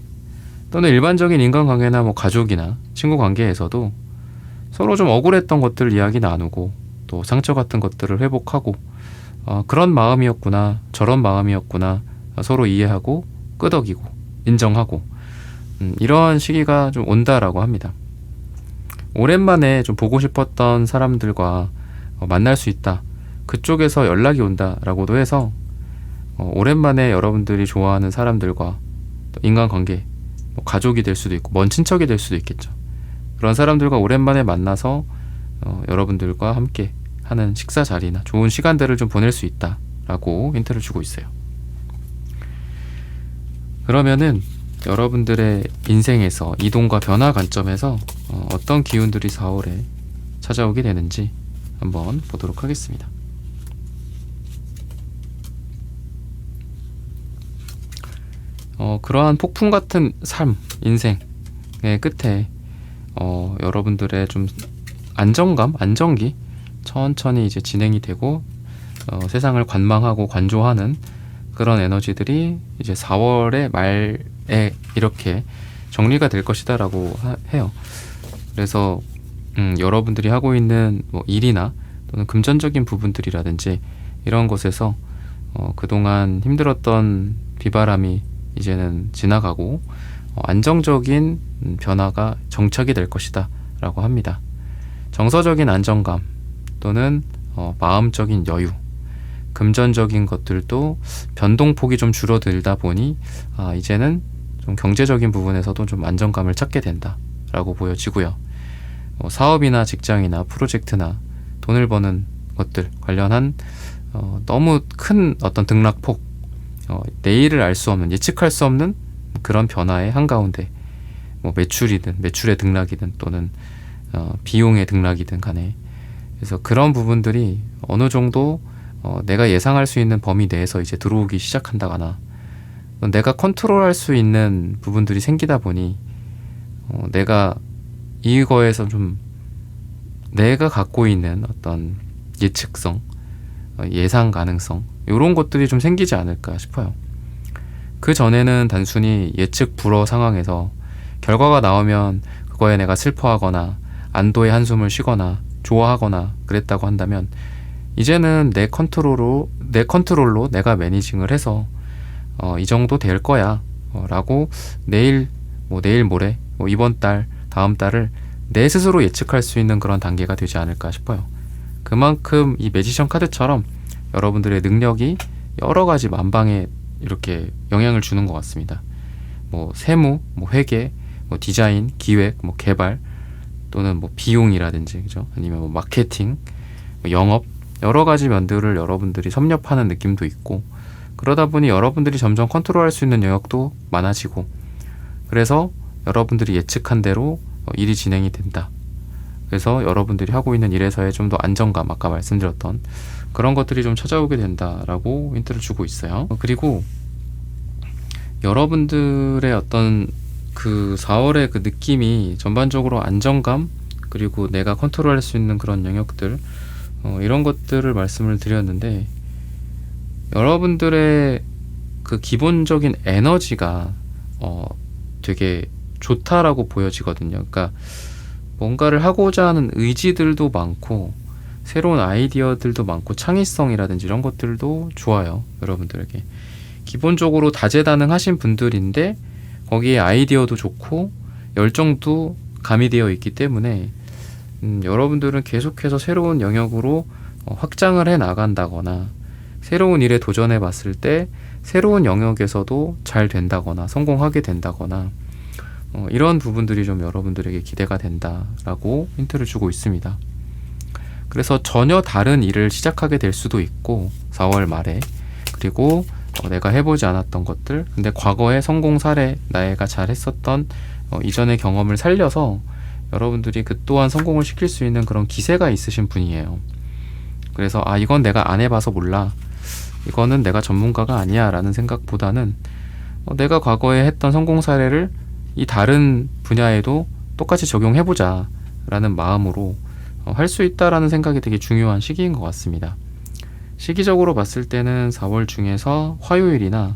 또는 일반적인 인간관계나 뭐 가족이나 친구 관계에서도 서로 좀 억울했던 것들 이야기 나누고 또 상처 같은 것들을 회복하고 그런 마음이었구나, 저런 마음이었구나, 서로 이해하고 끄덕이고 인정하고 이런 시기가 좀 온다라고 합니다. 오랜만에 좀 보고 싶었던 사람들과 만날 수 있다. 그쪽에서 연락이 온다라고도 해서 오랜만에 여러분들이 좋아하는 사람들과 인간관계, 뭐 가족이 될 수도 있고 먼 친척이 될 수도 있겠죠. 그런 사람들과 오랜만에 만나서 여러분들과 함께 하는 식사 자리나 좋은 시간들을 좀 보낼 수 있다라고 힌트를 주고 있어요. 그러면은 여러분들의 인생에서 이동과 변화 관점에서 어떤 기운들이 4월에 찾아오게 되는지 한번 보도록 하겠습니다. 그러한 폭풍 같은 삶, 인생의 끝에 여러분들의 좀 안정감, 안정기 천천히 이제 진행이 되고 세상을 관망하고 관조하는 그런 에너지들이 이제 4월의 말에 이렇게 정리가 될 것이다라고 해요. 그래서 여러분들이 하고 있는 뭐 일이나 또는 금전적인 부분들이라든지 이런 것에서 그동안 힘들었던 비바람이 이제는 지나가고 안정적인 변화가 정착이 될 것이다 라고 합니다. 정서적인 안정감 또는 마음적인 여유, 금전적인 것들도 변동폭이 좀 줄어들다 보니 이제는 좀 경제적인 부분에서도 좀 안정감을 찾게 된다 라고 보여지고요. 사업이나 직장이나 프로젝트나 돈을 버는 것들 관련한 너무 큰 어떤 등락폭, 내일을 알 수 없는, 예측할 수 없는 그런 변화의 한가운데 뭐 매출이든 매출의 등락이든 또는 비용의 등락이든 간에, 그래서 그런 부분들이 어느 정도 내가 예상할 수 있는 범위 내에서 이제 들어오기 시작한다거나 내가 컨트롤할 수 있는 부분들이 생기다 보니 내가 이거에서 좀 내가 갖고 있는 어떤 예측성, 예상 가능성 이런 것들이 좀 생기지 않을까 싶어요. 그 전에는 단순히 예측 불허 상황에서 결과가 나오면 그거에 내가 슬퍼하거나 안도의 한숨을 쉬거나 좋아하거나 그랬다고 한다면, 이제는 내 컨트롤로 내가 매니징을 해서 이 정도 될 거야 라고 내일 모레 이번 달 다음 달을 내 스스로 예측할 수 있는 그런 단계가 되지 않을까 싶어요. 그만큼 이 매지션 카드처럼 여러분들의 능력이 여러 가지 만방에 이렇게 영향을 주는 것 같습니다. 뭐 세무, 뭐 회계, 뭐 디자인, 기획, 뭐 개발 또는 뭐 비용이라든지, 그죠? 아니면 뭐 마케팅, 뭐 영업, 여러 가지 면들을 여러분들이 섭렵하는 느낌도 있고, 그러다 보니 여러분들이 점점 컨트롤할 수 있는 영역도 많아지고, 그래서 여러분들이 예측한 대로 일이 진행이 된다. 그래서 여러분들이 하고 있는 일에서의 좀 더 안정감, 아까 말씀드렸던 그런 것들이 좀 찾아오게 된다라고 힌트를 주고 있어요. 그리고 여러분들의 어떤 그 4월의 그 느낌이 전반적으로 안정감, 그리고 내가 컨트롤할 수 있는 그런 영역들, 이런 것들을 말씀을 드렸는데, 여러분들의 그 기본적인 에너지가 되게 좋다라고 보여지거든요. 그러니까 뭔가를 하고자 하는 의지들도 많고 새로운 아이디어들도 많고 창의성이라든지 이런 것들도 좋아요. 여러분들에게 기본적으로 다재다능하신 분들인데 거기에 아이디어도 좋고 열정도 가미되어 있기 때문에 여러분들은 계속해서 새로운 영역으로 확장을 해 나간다거나 새로운 일에 도전해 봤을 때 새로운 영역에서도 잘 된다거나 성공하게 된다거나 이런 부분들이 좀 여러분들에게 기대가 된다라고 힌트를 주고 있습니다. 그래서 전혀 다른 일을 시작하게 될 수도 있고 4월 말에, 그리고 내가 해보지 않았던 것들, 근데 과거의 성공 사례, 내가 잘 했었던 이전의 경험을 살려서 여러분들이 그 또한 성공을 시킬 수 있는 그런 기세가 있으신 분이에요. 그래서 이건 내가 안 해봐서 몰라, 이거는 내가 전문가가 아니야 라는 생각보다는 내가 과거에 했던 성공 사례를 이 다른 분야에도 똑같이 적용해보자 라는 마음으로 할 수 있다라는 생각이 되게 중요한 시기인 것 같습니다. 시기적으로 봤을 때는 4월 중에서 화요일이나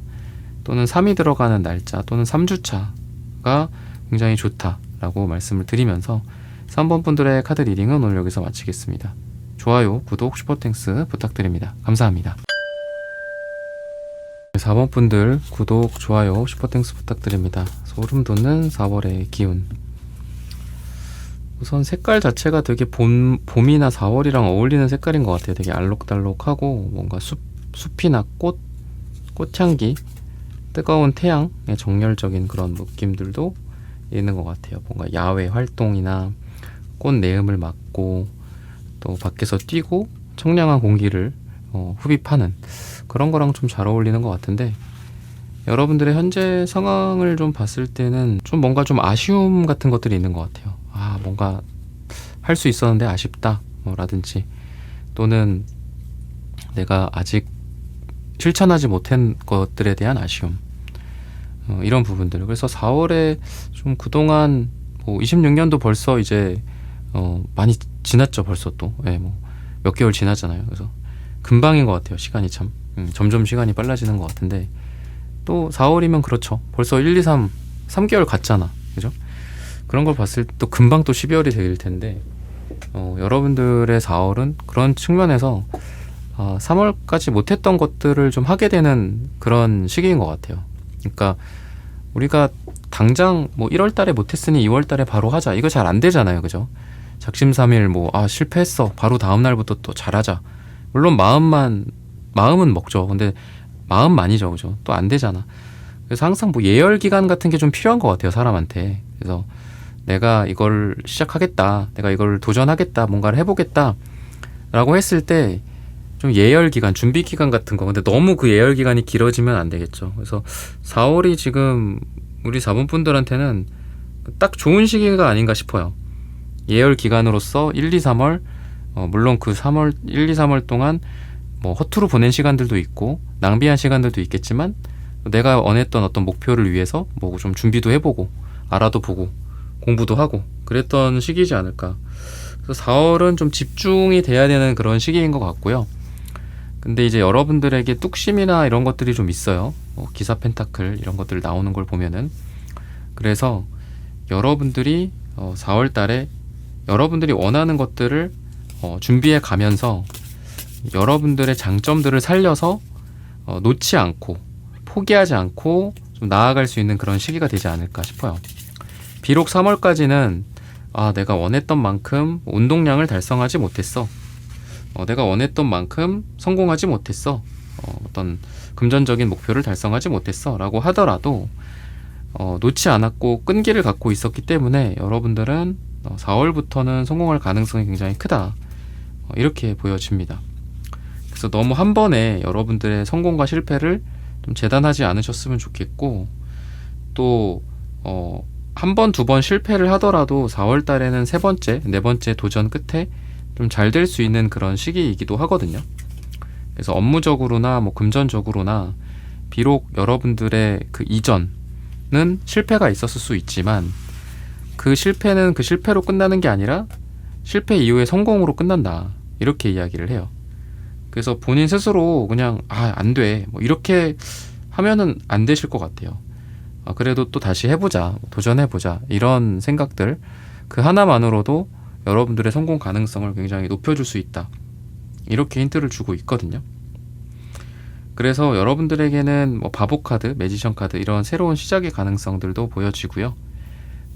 또는 3이 들어가는 날짜 또는 3주차가 굉장히 좋다라고 말씀을 드리면서 3번 분들의 카드 리딩은 오늘 여기서 마치겠습니다. 좋아요, 구독, 슈퍼땡스 부탁드립니다. 감사합니다. 4번 분들 구독, 좋아요, 슈퍼땡스 부탁드립니다. 소름 돋는 4월의 기운. 우선 색깔 자체가 되게 봄이나 4월이랑 어울리는 색깔인 것 같아요. 되게 알록달록하고 뭔가 숲이나 꽃향기, 뜨거운 태양의 정열적인 그런 느낌들도 있는 것 같아요. 뭔가 야외 활동이나 꽃 내음을 맡고 또 밖에서 뛰고 청량한 공기를 흡입하는 그런 거랑 좀 잘 어울리는 것 같은데, 여러분들의 현재 상황을 좀 봤을 때는 좀 뭔가 좀 아쉬움 같은 것들이 있는 것 같아요. 뭔가 할 수 있었는데 아쉽다 라든지, 또는 내가 아직 실천하지 못한 것들에 대한 아쉬움, 이런 부분들. 그래서 4월에 좀 그동안 26년도 벌써 이제 많이 지났죠. 벌써 또 몇 개월 지났잖아요. 그래서 금방인 것 같아요. 시간이 참 점점 시간이 빨라지는 것 같은데, 또 4월이면 그렇죠. 벌써 1, 2, 3개월 갔잖아. 그죠? 그런 걸 봤을 때 또 금방 또 12월이 될 텐데, 여러분들의 4월은 그런 측면에서 3월까지 못했던 것들을 좀 하게 되는 그런 시기인 것 같아요. 그러니까 우리가 당장 1월 달에 못했으니 2월 달에 바로 하자, 이거 잘 안 되잖아요. 그죠? 작심삼일 실패했어, 바로 다음 날부터 또 잘하자. 물론 마음은 먹죠. 근데 마음만이죠. 그죠? 또 안 되잖아. 그래서 항상 예열 기간 같은 게 좀 필요한 것 같아요, 사람한테. 그래서 내가 이걸 시작하겠다, 내가 이걸 도전하겠다, 뭔가를 해보겠다 라고 했을 때 좀 예열 기간, 준비 기간 같은 거. 근데 너무 그 예열 기간이 길어지면 안 되겠죠. 그래서 4월이 지금 우리 4번 분들한테는 딱 좋은 시기가 아닌가 싶어요. 예열 기간으로서 1, 2, 3월, 물론 그 1, 2, 3월 동안 허투루 보낸 시간들도 있고 낭비한 시간들도 있겠지만, 내가 원했던 어떤 목표를 위해서 좀 준비도 해보고 알아도 보고 공부도 하고 그랬던 시기이지 않을까. 그래서 4월은 좀 집중이 돼야 되는 그런 시기인 것 같고요. 근데 이제 여러분들에게 뚝심이나 이런 것들이 좀 있어요. 기사 펜타클 이런 것들 나오는 걸 보면은. 그래서 여러분들이 4월 달에 여러분들이 원하는 것들을 준비해 가면서 여러분들의 장점들을 살려서 놓지 않고 포기하지 않고 좀 나아갈 수 있는 그런 시기가 되지 않을까 싶어요. 비록 3월까지는 내가 원했던 만큼 운동량을 달성하지 못했어, 내가 원했던 만큼 성공하지 못했어, 어떤 금전적인 목표를 달성하지 못했어 라고 하더라도 놓지 않았고 끈기를 갖고 있었기 때문에 여러분들은 4월부터는 성공할 가능성이 굉장히 크다, 이렇게 보여집니다. 그래서 너무 한 번에 여러분들의 성공과 실패를 좀 재단하지 않으셨으면 좋겠고, 또 한 번, 두 번 실패를 하더라도 4월 달에는 세 번째, 네 번째 도전 끝에 좀 잘 될 수 있는 그런 시기이기도 하거든요. 그래서 업무적으로나 금전적으로나 비록 여러분들의 그 이전은 실패가 있었을 수 있지만, 그 실패는 그 실패로 끝나는 게 아니라 실패 이후의 성공으로 끝난다, 이렇게 이야기를 해요. 그래서 본인 스스로 그냥 안 돼, 이렇게 하면은 안 되실 것 같아요. 그래도 또 다시 해보자, 도전해보자, 이런 생각들, 그 하나만으로도 여러분들의 성공 가능성을 굉장히 높여줄 수 있다, 이렇게 힌트를 주고 있거든요. 그래서 여러분들에게는 바보카드, 매지션 카드, 이런 새로운 시작의 가능성들도 보여지고요.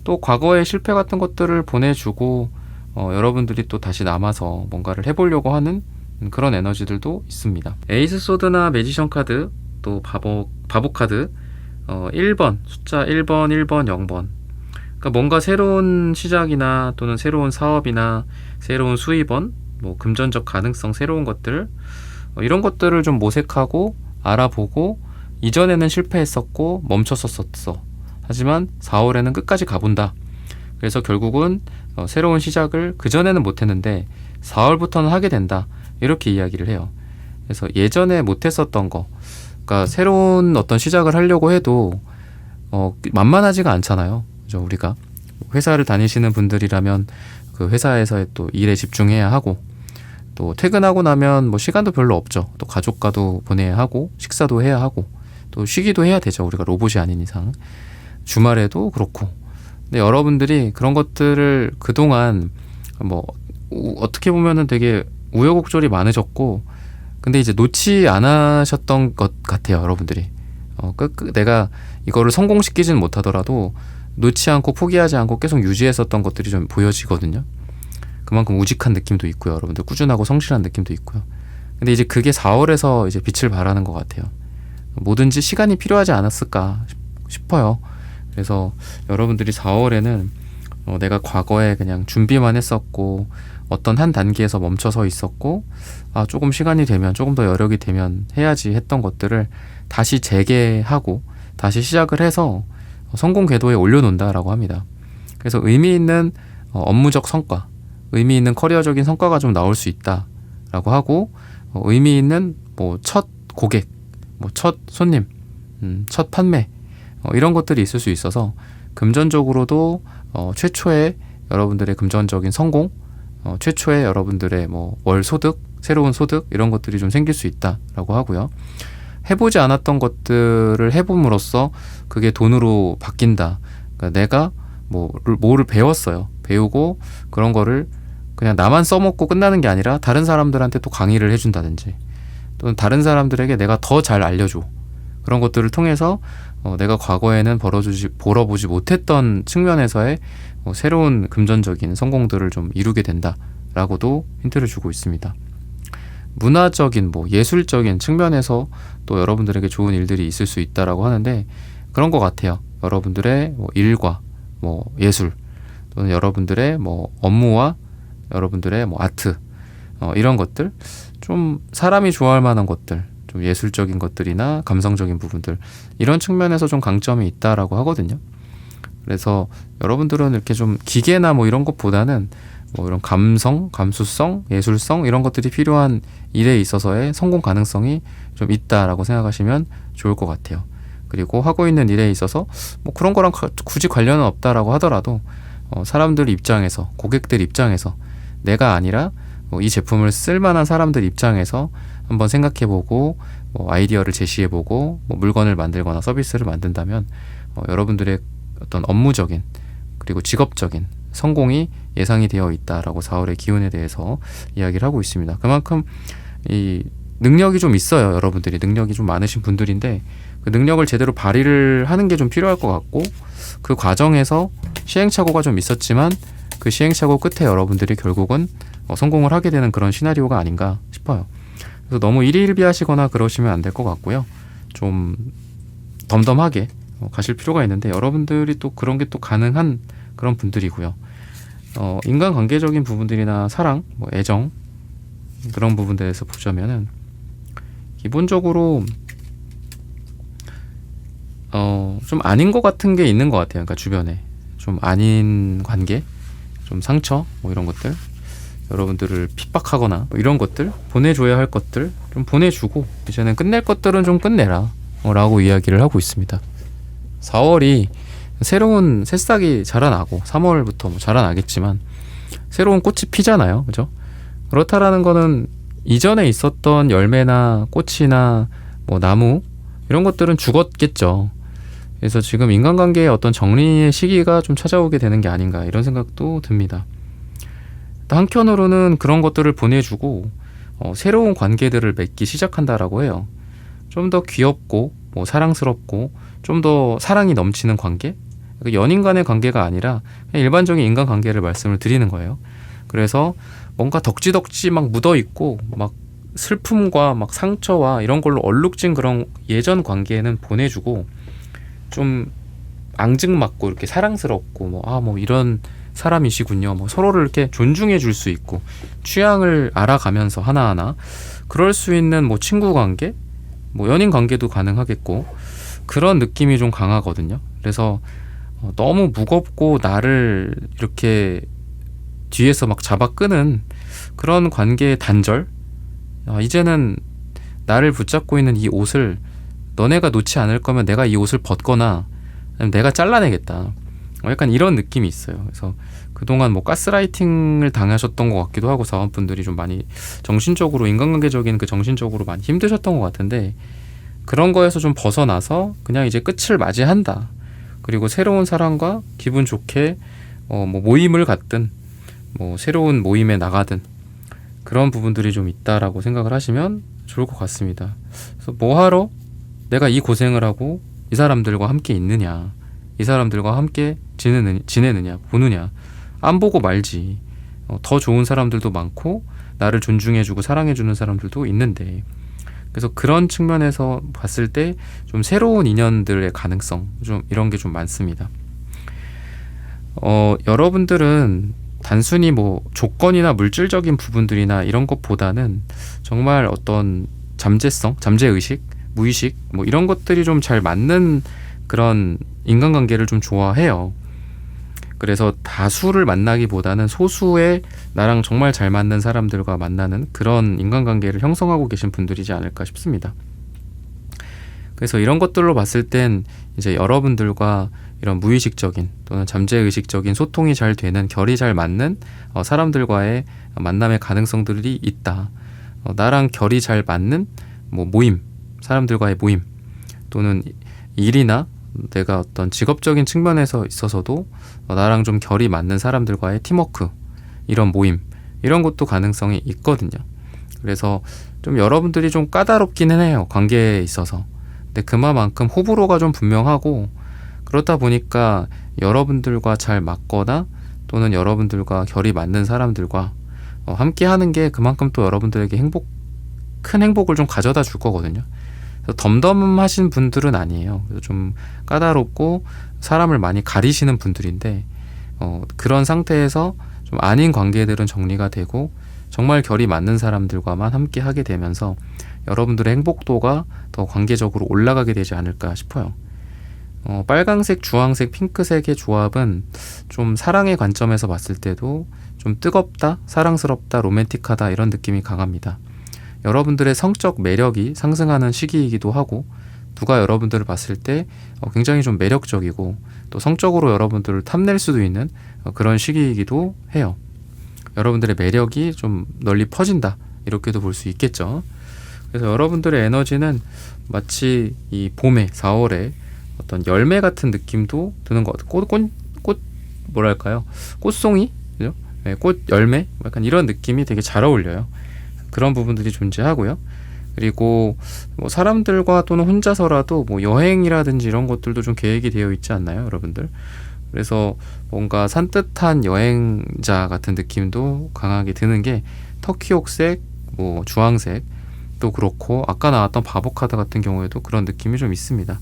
또 과거의 실패 같은 것들을 보내주고 여러분들이 또 다시 남아서 뭔가를 해보려고 하는 그런 에너지들도 있습니다. 에이스 소드나 매지션 카드, 또 바보 카드, 1번, 숫자 1번, 1번, 0번. 그러니까 뭔가 새로운 시작이나 또는 새로운 사업이나 새로운 수입원, 금전적 가능성, 새로운 것들, 이런 것들을 좀 모색하고 알아보고, 이전에는 실패했었고 멈췄었어. 하지만 4월에는 끝까지 가본다. 그래서 결국은 새로운 시작을 그전에는 못했는데 4월부터는 하게 된다, 이렇게 이야기를 해요. 그래서 예전에 못했었던 거, 그러니까 새로운 어떤 시작을 하려고 해도 만만하지가 않잖아요. 그죠? 우리가 회사를 다니시는 분들이라면 그 회사에서의 또 일에 집중해야 하고, 또 퇴근하고 나면 시간도 별로 없죠. 또 가족과도 보내야 하고, 식사도 해야 하고, 또 쉬기도 해야 되죠. 우리가 로봇이 아닌 이상. 주말에도 그렇고. 근데 여러분들이 그런 것들을 그동안 어떻게 보면은 되게 우여곡절이 많으셨고, 근데 이제 놓지 않으셨던 것 같아요, 여러분들이. 내가 이거를 성공시키진 못하더라도 놓지 않고 포기하지 않고 계속 유지했었던 것들이 좀 보여지거든요. 그만큼 우직한 느낌도 있고요, 여러분들. 꾸준하고 성실한 느낌도 있고요. 근데 이제 그게 4월에서 이제 빛을 발하는 것 같아요. 뭐든지 시간이 필요하지 않았을까 싶어요. 그래서 여러분들이 4월에는 내가 과거에 그냥 준비만 했었고 어떤 한 단계에서 멈춰서 있었고 조금 시간이 되면 조금 더 여력이 되면 해야지 했던 것들을 다시 재개하고 다시 시작을 해서 성공 궤도에 올려놓는다라고 합니다. 그래서 의미 있는 업무적 성과, 의미 있는 커리어적인 성과가 좀 나올 수 있다라고 하고 의미 있는 뭐 첫 고객, 뭐 첫 손님, 첫 판매 이런 것들이 있을 수 있어서 금전적으로도 최초의 여러분들의 금전적인 성공, 최초의 여러분들의 뭐 월 소득, 새로운 소득 이런 것들이 좀 생길 수 있다라고 하고요. 해보지 않았던 것들을 해봄으로써 그게 돈으로 바뀐다. 그러니까 내가 뭐를 배웠어요. 배우고 그런 거를 그냥 나만 써먹고 끝나는 게 아니라 다른 사람들한테 또 강의를 해준다든지 또는 다른 사람들에게 내가 더 잘 알려줘. 그런 것들을 통해서 내가 과거에는 벌어보지 못했던 측면에서의 새로운 금전적인 성공들을 좀 이루게 된다라고도 힌트를 주고 있습니다. 문화적인 예술적인 측면에서 또 여러분들에게 좋은 일들이 있을 수 있다라고 하는데 그런 것 같아요. 여러분들의 일과 예술 또는 여러분들의 업무와 여러분들의 아트 이런 것들 좀 사람이 좋아할 만한 것들 좀 예술적인 것들이나 감성적인 부분들 이런 측면에서 좀 강점이 있다라고 하거든요. 그래서 여러분들은 이렇게 좀 기계나 이런 것보다는 이런 감성, 감수성, 예술성 이런 것들이 필요한 일에 있어서의 성공 가능성이 좀 있다라고 생각하시면 좋을 것 같아요. 그리고 하고 있는 일에 있어서 그런 거랑 굳이 관련은 없다라고 하더라도 사람들 입장에서, 고객들 입장에서 내가 아니라 이 제품을 쓸 만한 사람들 입장에서 한번 생각해보고 아이디어를 제시해보고 물건을 만들거나 서비스를 만든다면 여러분들의 어떤 업무적인 그리고 직업적인 성공이 예상이 되어 있다라고 4월의 기운에 대해서 이야기를 하고 있습니다. 그만큼 이 능력이 좀 있어요. 여러분들이 능력이 좀 많으신 분들인데 그 능력을 제대로 발휘를 하는 게 좀 필요할 것 같고 그 과정에서 시행착오가 좀 있었지만 그 시행착오 끝에 여러분들이 결국은 성공을 하게 되는 그런 시나리오가 아닌가 싶어요. 그래서 너무 일희일비하시거나 그러시면 안 될 것 같고요. 좀 덤덤하게 가실 필요가 있는데 여러분들이 또 그런 게 또 가능한 그런 분들이고요. 인간관계적인 부분들이나 사랑, 애정 그런 부분들에서 보자면은 기본적으로 좀 아닌 것 같은 게 있는 것 같아요. 그러니까 주변에 좀 아닌 관계, 좀 상처 이런 것들 여러분들을 핍박하거나 이런 것들 보내줘야 할 것들 좀 보내주고 이제는 끝낼 것들은 좀 끝내라 라고 이야기를 하고 있습니다. 4월이 새로운 새싹이 자라나고 3월부터 자라나겠지만 새로운 꽃이 피잖아요. 그죠? 그렇다라는 거는 이전에 있었던 열매나 꽃이나 나무 이런 것들은 죽었겠죠. 그래서 지금 인간관계의 어떤 정리의 시기가 좀 찾아오게 되는 게 아닌가 이런 생각도 듭니다. 한편으로는 그런 것들을 보내주고 새로운 관계들을 맺기 시작한다라고 해요. 좀 더 귀엽고 사랑스럽고 좀 더 사랑이 넘치는 관계? 연인 간의 관계가 아니라 그냥 일반적인 인간관계를 말씀을 드리는 거예요. 그래서 뭔가 덕지덕지 묻어있고 슬픔과 상처와 이런 걸로 얼룩진 그런 예전 관계는 보내주고 좀 앙증맞고 이렇게 사랑스럽고 이런 사람이시군요. 서로를 이렇게 존중해 줄 수 있고 취향을 알아가면서 하나하나 그럴 수 있는 친구 관계, 연인 관계도 가능하겠고 그런 느낌이 좀 강하거든요. 그래서 너무 무겁고 나를 이렇게 뒤에서 잡아 끄는 그런 관계의 단절, 이제는 나를 붙잡고 있는 이 옷을 너네가 놓지 않을 거면 내가 이 옷을 벗거나 내가 잘라내겠다. 약간 이런 느낌이 있어요. 그래서 그동안 가스라이팅을 당하셨던 것 같기도 하고 사원분들이 좀 많이 정신적으로 인간관계적인 그 정신적으로 많이 힘드셨던 것 같은데 그런 거에서 좀 벗어나서 그냥 이제 끝을 맞이한다. 그리고 새로운 사람과 기분 좋게 모임을 갖든 새로운 모임에 나가든 그런 부분들이 좀 있다라고 생각을 하시면 좋을 것 같습니다. 그래서 뭐하러 내가 이 고생을 하고 이 사람들과 함께 있느냐, 이 사람들과 함께 지내느냐, 보느냐. 안 보고 말지. 더 좋은 사람들도 많고 나를 존중해주고 사랑해주는 사람들도 있는데, 그래서 그런 측면에서 봤을 때 좀 새로운 인연들의 가능성, 좀 이런 게 좀 많습니다. 여러분들은 단순히 뭐 조건이나 물질적인 부분들이나 이런 것보다는 정말 어떤 잠재성, 잠재의식, 무의식 뭐 이런 것들이 좀 잘 맞는 그런 인간관계를 좀 좋아해요. 그래서 다수를 만나기보다는 소수의 나랑 정말 잘 맞는 사람들과 만나는 그런 인간관계를 형성하고 계신 분들이지 않을까 싶습니다. 그래서 이런 것들로 봤을 땐 이제 여러분들과 이런 무의식적인 또는 잠재의식적인 소통이 잘 되는, 결이 잘 맞는 사람들과의 만남의 가능성들이 있다. 나랑 결이 잘 맞는 뭐 모임, 사람들과의 모임, 또는 일이나 내가 어떤 직업적인 측면에서 있어서도 나랑 좀 결이 맞는 사람들과의 팀워크, 이런 모임, 이런 것도 가능성이 있거든요. 그래서 좀 여러분들이 좀 까다롭기는 해요, 관계에 있어서. 근데 그만큼 호불호가 좀 분명하고, 그렇다 보니까 여러분들과 잘 맞거나 또는 여러분들과 결이 맞는 사람들과 함께 하는 게 그만큼 또 여러분들에게 큰 행복을 좀 가져다 줄 거거든요. 그래서 덤덤하신 분들은 아니에요. 그래서 좀 까다롭고 사람을 많이 가리시는 분들인데, 그런 상태에서 좀 아닌 관계들은 정리가 되고 정말 결이 맞는 사람들과만 함께 하게 되면서 여러분들의 행복도가 더 관계적으로 올라가게 되지 않을까 싶어요. 빨강색, 주황색, 핑크색의 조합은 좀 사랑의 관점에서 봤을 때도 좀 뜨겁다, 사랑스럽다, 로맨틱하다 이런 느낌이 강합니다. 여러분들의 성적 매력이 상승하는 시기이기도 하고, 누가 여러분들을 봤을 때 굉장히 좀 매력적이고 또 성적으로 여러분들을 탐낼 수도 있는 그런 시기이기도 해요. 여러분들의 매력이 좀 널리 퍼진다, 이렇게도 볼 수 있겠죠. 그래서 여러분들의 에너지는 마치 이 봄에 4월에 어떤 열매 같은 느낌도 드는 것 같아요. 꽃 뭐랄까요? 꽃송이? 그죠? 네, 꽃 열매? 약간 이런 느낌이 되게 잘 어울려요. 그런 부분들이 존재하고요. 그리고 뭐 사람들과 또는 혼자서라도 뭐 여행이라든지 이런 것들도 좀 계획이 되어 있지 않나요, 여러분들? 그래서 뭔가 산뜻한 여행자 같은 느낌도 강하게 드는 게 터키옥색, 뭐 주황색도 그렇고, 아까 나왔던 바보 카드 같은 경우에도 그런 느낌이 좀 있습니다.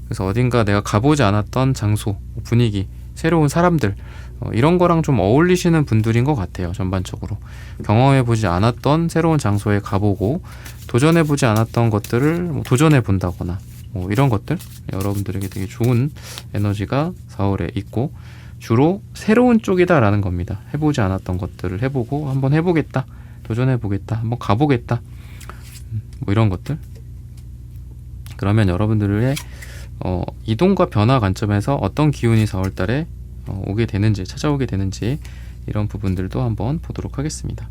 그래서 어딘가 내가 가보지 않았던 장소, 분위기, 새로운 사람들, 이런 거랑 좀 어울리시는 분들인 것 같아요. 전반적으로 경험해보지 않았던 새로운 장소에 가보고 도전해보지 않았던 것들을 뭐 도전해본다거나 뭐 이런 것들, 여러분들에게 되게 좋은 에너지가 4월에 있고, 주로 새로운 쪽이다 라는 겁니다. 해보지 않았던 것들을 해보고 한번 해보겠다, 도전해보겠다, 한번 가보겠다, 뭐 이런 것들. 그러면 여러분들의 이동과 변화 관점에서 어떤 기운이 4월달에 오게 되는지, 찾아오게 되는지, 이런 부분들도 한번 보도록 하겠습니다.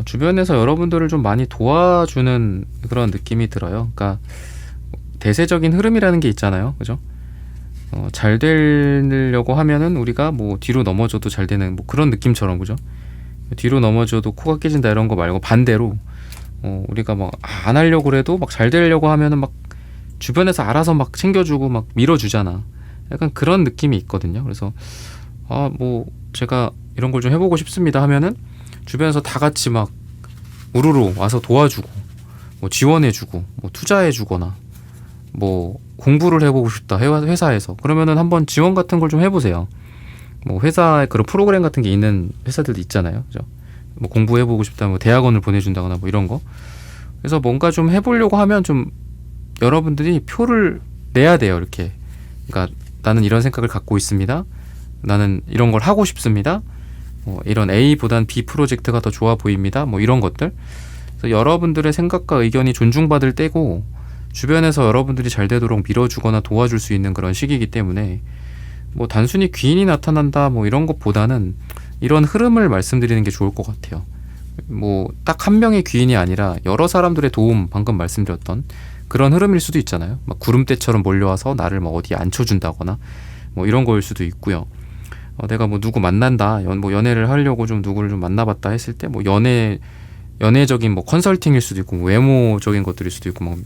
주변에서 여러분들을 좀 많이 도와주는 그런 느낌이 들어요. 그러니까 대세적인 흐름이라는 게 있잖아요, 그죠? 잘 되려고 하면은 우리가 뭐 뒤로 넘어져도 잘 되는 뭐 그런 느낌처럼, 그죠? 뒤로 넘어져도 코가 깨진다 이런 거 말고 반대로 우리가 막 안 하려고 그래도 막 잘 되려고 하면은 막 주변에서 알아서 막 챙겨주고 막 밀어주잖아. 약간 그런 느낌이 있거든요. 그래서 뭐 제가 이런 걸 좀 해보고 싶습니다 하면은 주변에서 다 같이 막 우르르 와서 도와주고 뭐 지원해주고 뭐 투자해주거나 뭐 공부를 해보고 싶다 회사에서, 그러면은 한번 지원 같은 걸 좀 해보세요. 뭐 회사에 그런 프로그램 같은 게 있는 회사들도 있잖아요, 그죠? 뭐 공부해보고 싶다, 뭐 대학원을 보내준다거나 뭐 이런 거. 그래서 뭔가 좀 해보려고 하면 좀 여러분들이 표를 내야 돼요, 이렇게. 그러니까 나는 이런 생각을 갖고 있습니다. 나는 이런 걸 하고 싶습니다. 이런 A보단 B 프로젝트가 더 좋아 보입니다. 뭐 이런 것들. 그래서 여러분들의 생각과 의견이 존중받을 때고, 주변에서 여러분들이 잘 되도록 밀어주거나 도와줄 수 있는 그런 시기이기 때문에 뭐 단순히 귀인이 나타난다 뭐 이런 것보다는 이런 흐름을 말씀드리는 게 좋을 것 같아요. 뭐 딱 한 명의 귀인이 아니라 여러 사람들의 도움, 방금 말씀드렸던 그런 흐름일 수도 있잖아요. 막 구름대처럼 몰려와서 나를 뭐 어디에 앉혀준다거나 뭐 이런 거일 수도 있고요. 내가 뭐 누구 만난다, 뭐 연애를 하려고 좀 누구를 좀 만나봤다 했을 때 뭐 연애적인 뭐 컨설팅일 수도 있고 뭐 외모적인 것들일 수도 있고 막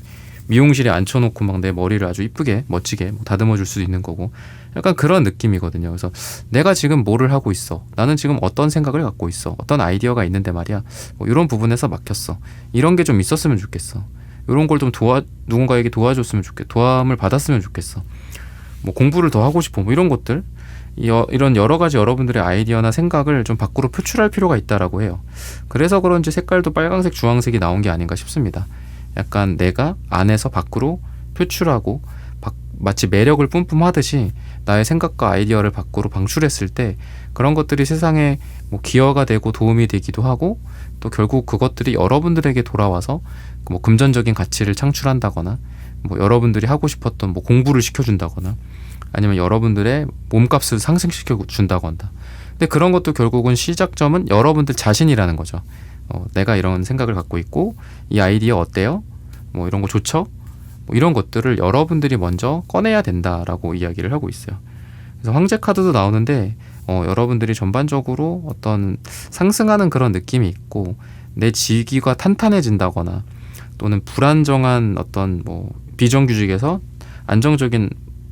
미용실에 앉혀놓고 막 내 머리를 아주 이쁘게 멋지게 뭐 다듬어 줄 수도 있는 거고 약간 그런 느낌이거든요. 그래서 내가 지금 뭐를 하고 있어, 나는 지금 어떤 생각을 갖고 있어, 어떤 아이디어가 있는데 말이야, 뭐 이런 부분에서 막혔어, 이런 게 좀 있었으면 좋겠어, 이런 걸 좀 누군가에게 도와줬으면 좋겠어, 도움을 받았으면 좋겠어, 뭐 공부를 더 하고 싶어, 뭐 이런 것들, 이런 여러 가지 여러분들의 아이디어나 생각을 좀 밖으로 표출할 필요가 있다라고 해요. 그래서 그런지 색깔도 빨강색, 주황색이 나온 게 아닌가 싶습니다. 약간 내가 안에서 밖으로 표출하고 마치 매력을 뿜뿜하듯이 나의 생각과 아이디어를 밖으로 방출했을 때 그런 것들이 세상에 뭐 기여가 되고 도움이 되기도 하고 또 결국 그것들이 여러분들에게 돌아와서 뭐 금전적인 가치를 창출한다거나 뭐 여러분들이 하고 싶었던 뭐 공부를 시켜준다거나 아니면 여러분들의 몸값을 상승시켜 준다거나. 근데 그런 것도 결국은 시작점은 여러분들 자신이라는 거죠. 내가 이런 생각을 갖고 있고 이 아이디어 어때요? 뭐 이런 거 좋죠? 뭐 이런 것들을 여러분들이 먼저 꺼내야 된다라고 이야기를 하고 있어요. 그래서 황제 카드도 나오는데 여러분들이 전반적으로 어떤 상승하는 그런 느낌이 있고 내 지위가 탄탄해진다거나 또는 불안정한 어떤 뭐 비정규직에서 안정적인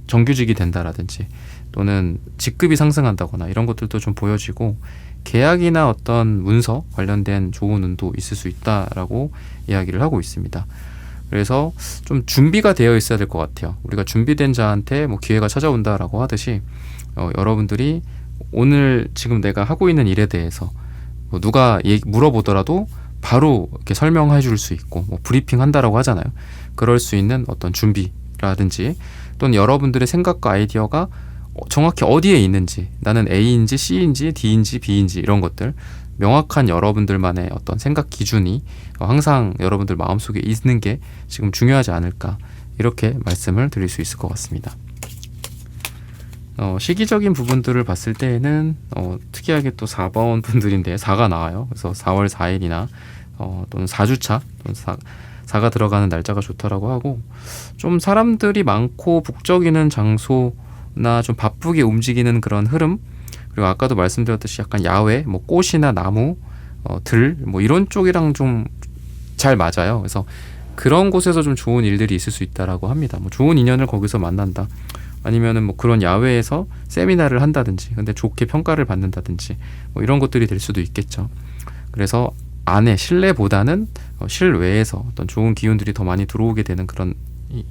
정규직이 된다라든지 또는 직급이 상승한다거나 이런 것들도 좀 보여지고 계약이나 어떤 문서 관련된 좋은 운도 있을 수 있다라고 이야기를 하고 있습니다. 그래서 좀 준비가 되어 있어야 될 것 같아요. 우리가 준비된 자한테 뭐 기회가 찾아온다라고 하듯이 여러분들이 오늘 지금 내가 하고 있는 일에 대해서 뭐 누가 물어보더라도 바로 이렇게 설명해 줄 수 있고 뭐 브리핑 한다라고 하잖아요. 그럴 수 있는 어떤 준비라든지 또는 여러분들의 생각과 아이디어가 정확히 어디에 있는지, 나는 A인지 C인지 D인지 B인지 이런 것들 명확한 여러분들만의 어떤 생각 기준이 항상 여러분들 마음속에 있는 게 지금 중요하지 않을까 이렇게 말씀을 드릴 수 있을 것 같습니다. 시기적인 부분들을 봤을 때에는 특이하게 또 4번 분들인데 4가 나와요. 그래서 4월 4일이나 또는 4주차 또는 4가 들어가는 날짜가 좋다라고 하고 좀 사람들이 많고 북적이는 장소나 좀 바쁘게 움직이는 그런 흐름 그리고 아까도 말씀드렸듯이 약간 야외 뭐 꽃이나 나무 들 뭐 이런 쪽이랑 좀 잘 맞아요. 그래서 그런 곳에서 좀 좋은 일들이 있을 수 있다라고 합니다. 뭐 좋은 인연을 거기서 만난다. 아니면은 뭐 그런 야외에서 세미나를 한다든지 근데 좋게 평가를 받는다든지 뭐 이런 것들이 될 수도 있겠죠. 그래서 안에 실내보다는 실외에서 어떤 좋은 기운들이 더 많이 들어오게 되는 그런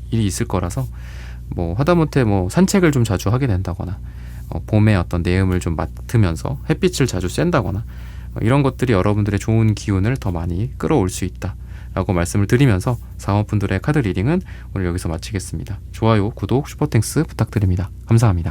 일이 있을 거라서 뭐 하다못해 뭐 산책을 좀 자주 하게 된다거나 봄의 어떤 내음을 좀 맡으면서 햇빛을 자주 쐰다거나 이런 것들이 여러분들의 좋은 기운을 더 많이 끌어올 수 있다 라고 말씀을 드리면서 사원분들의 카드 리딩은 오늘 여기서 마치겠습니다. 좋아요, 구독, 슈퍼땡스 부탁드립니다. 감사합니다.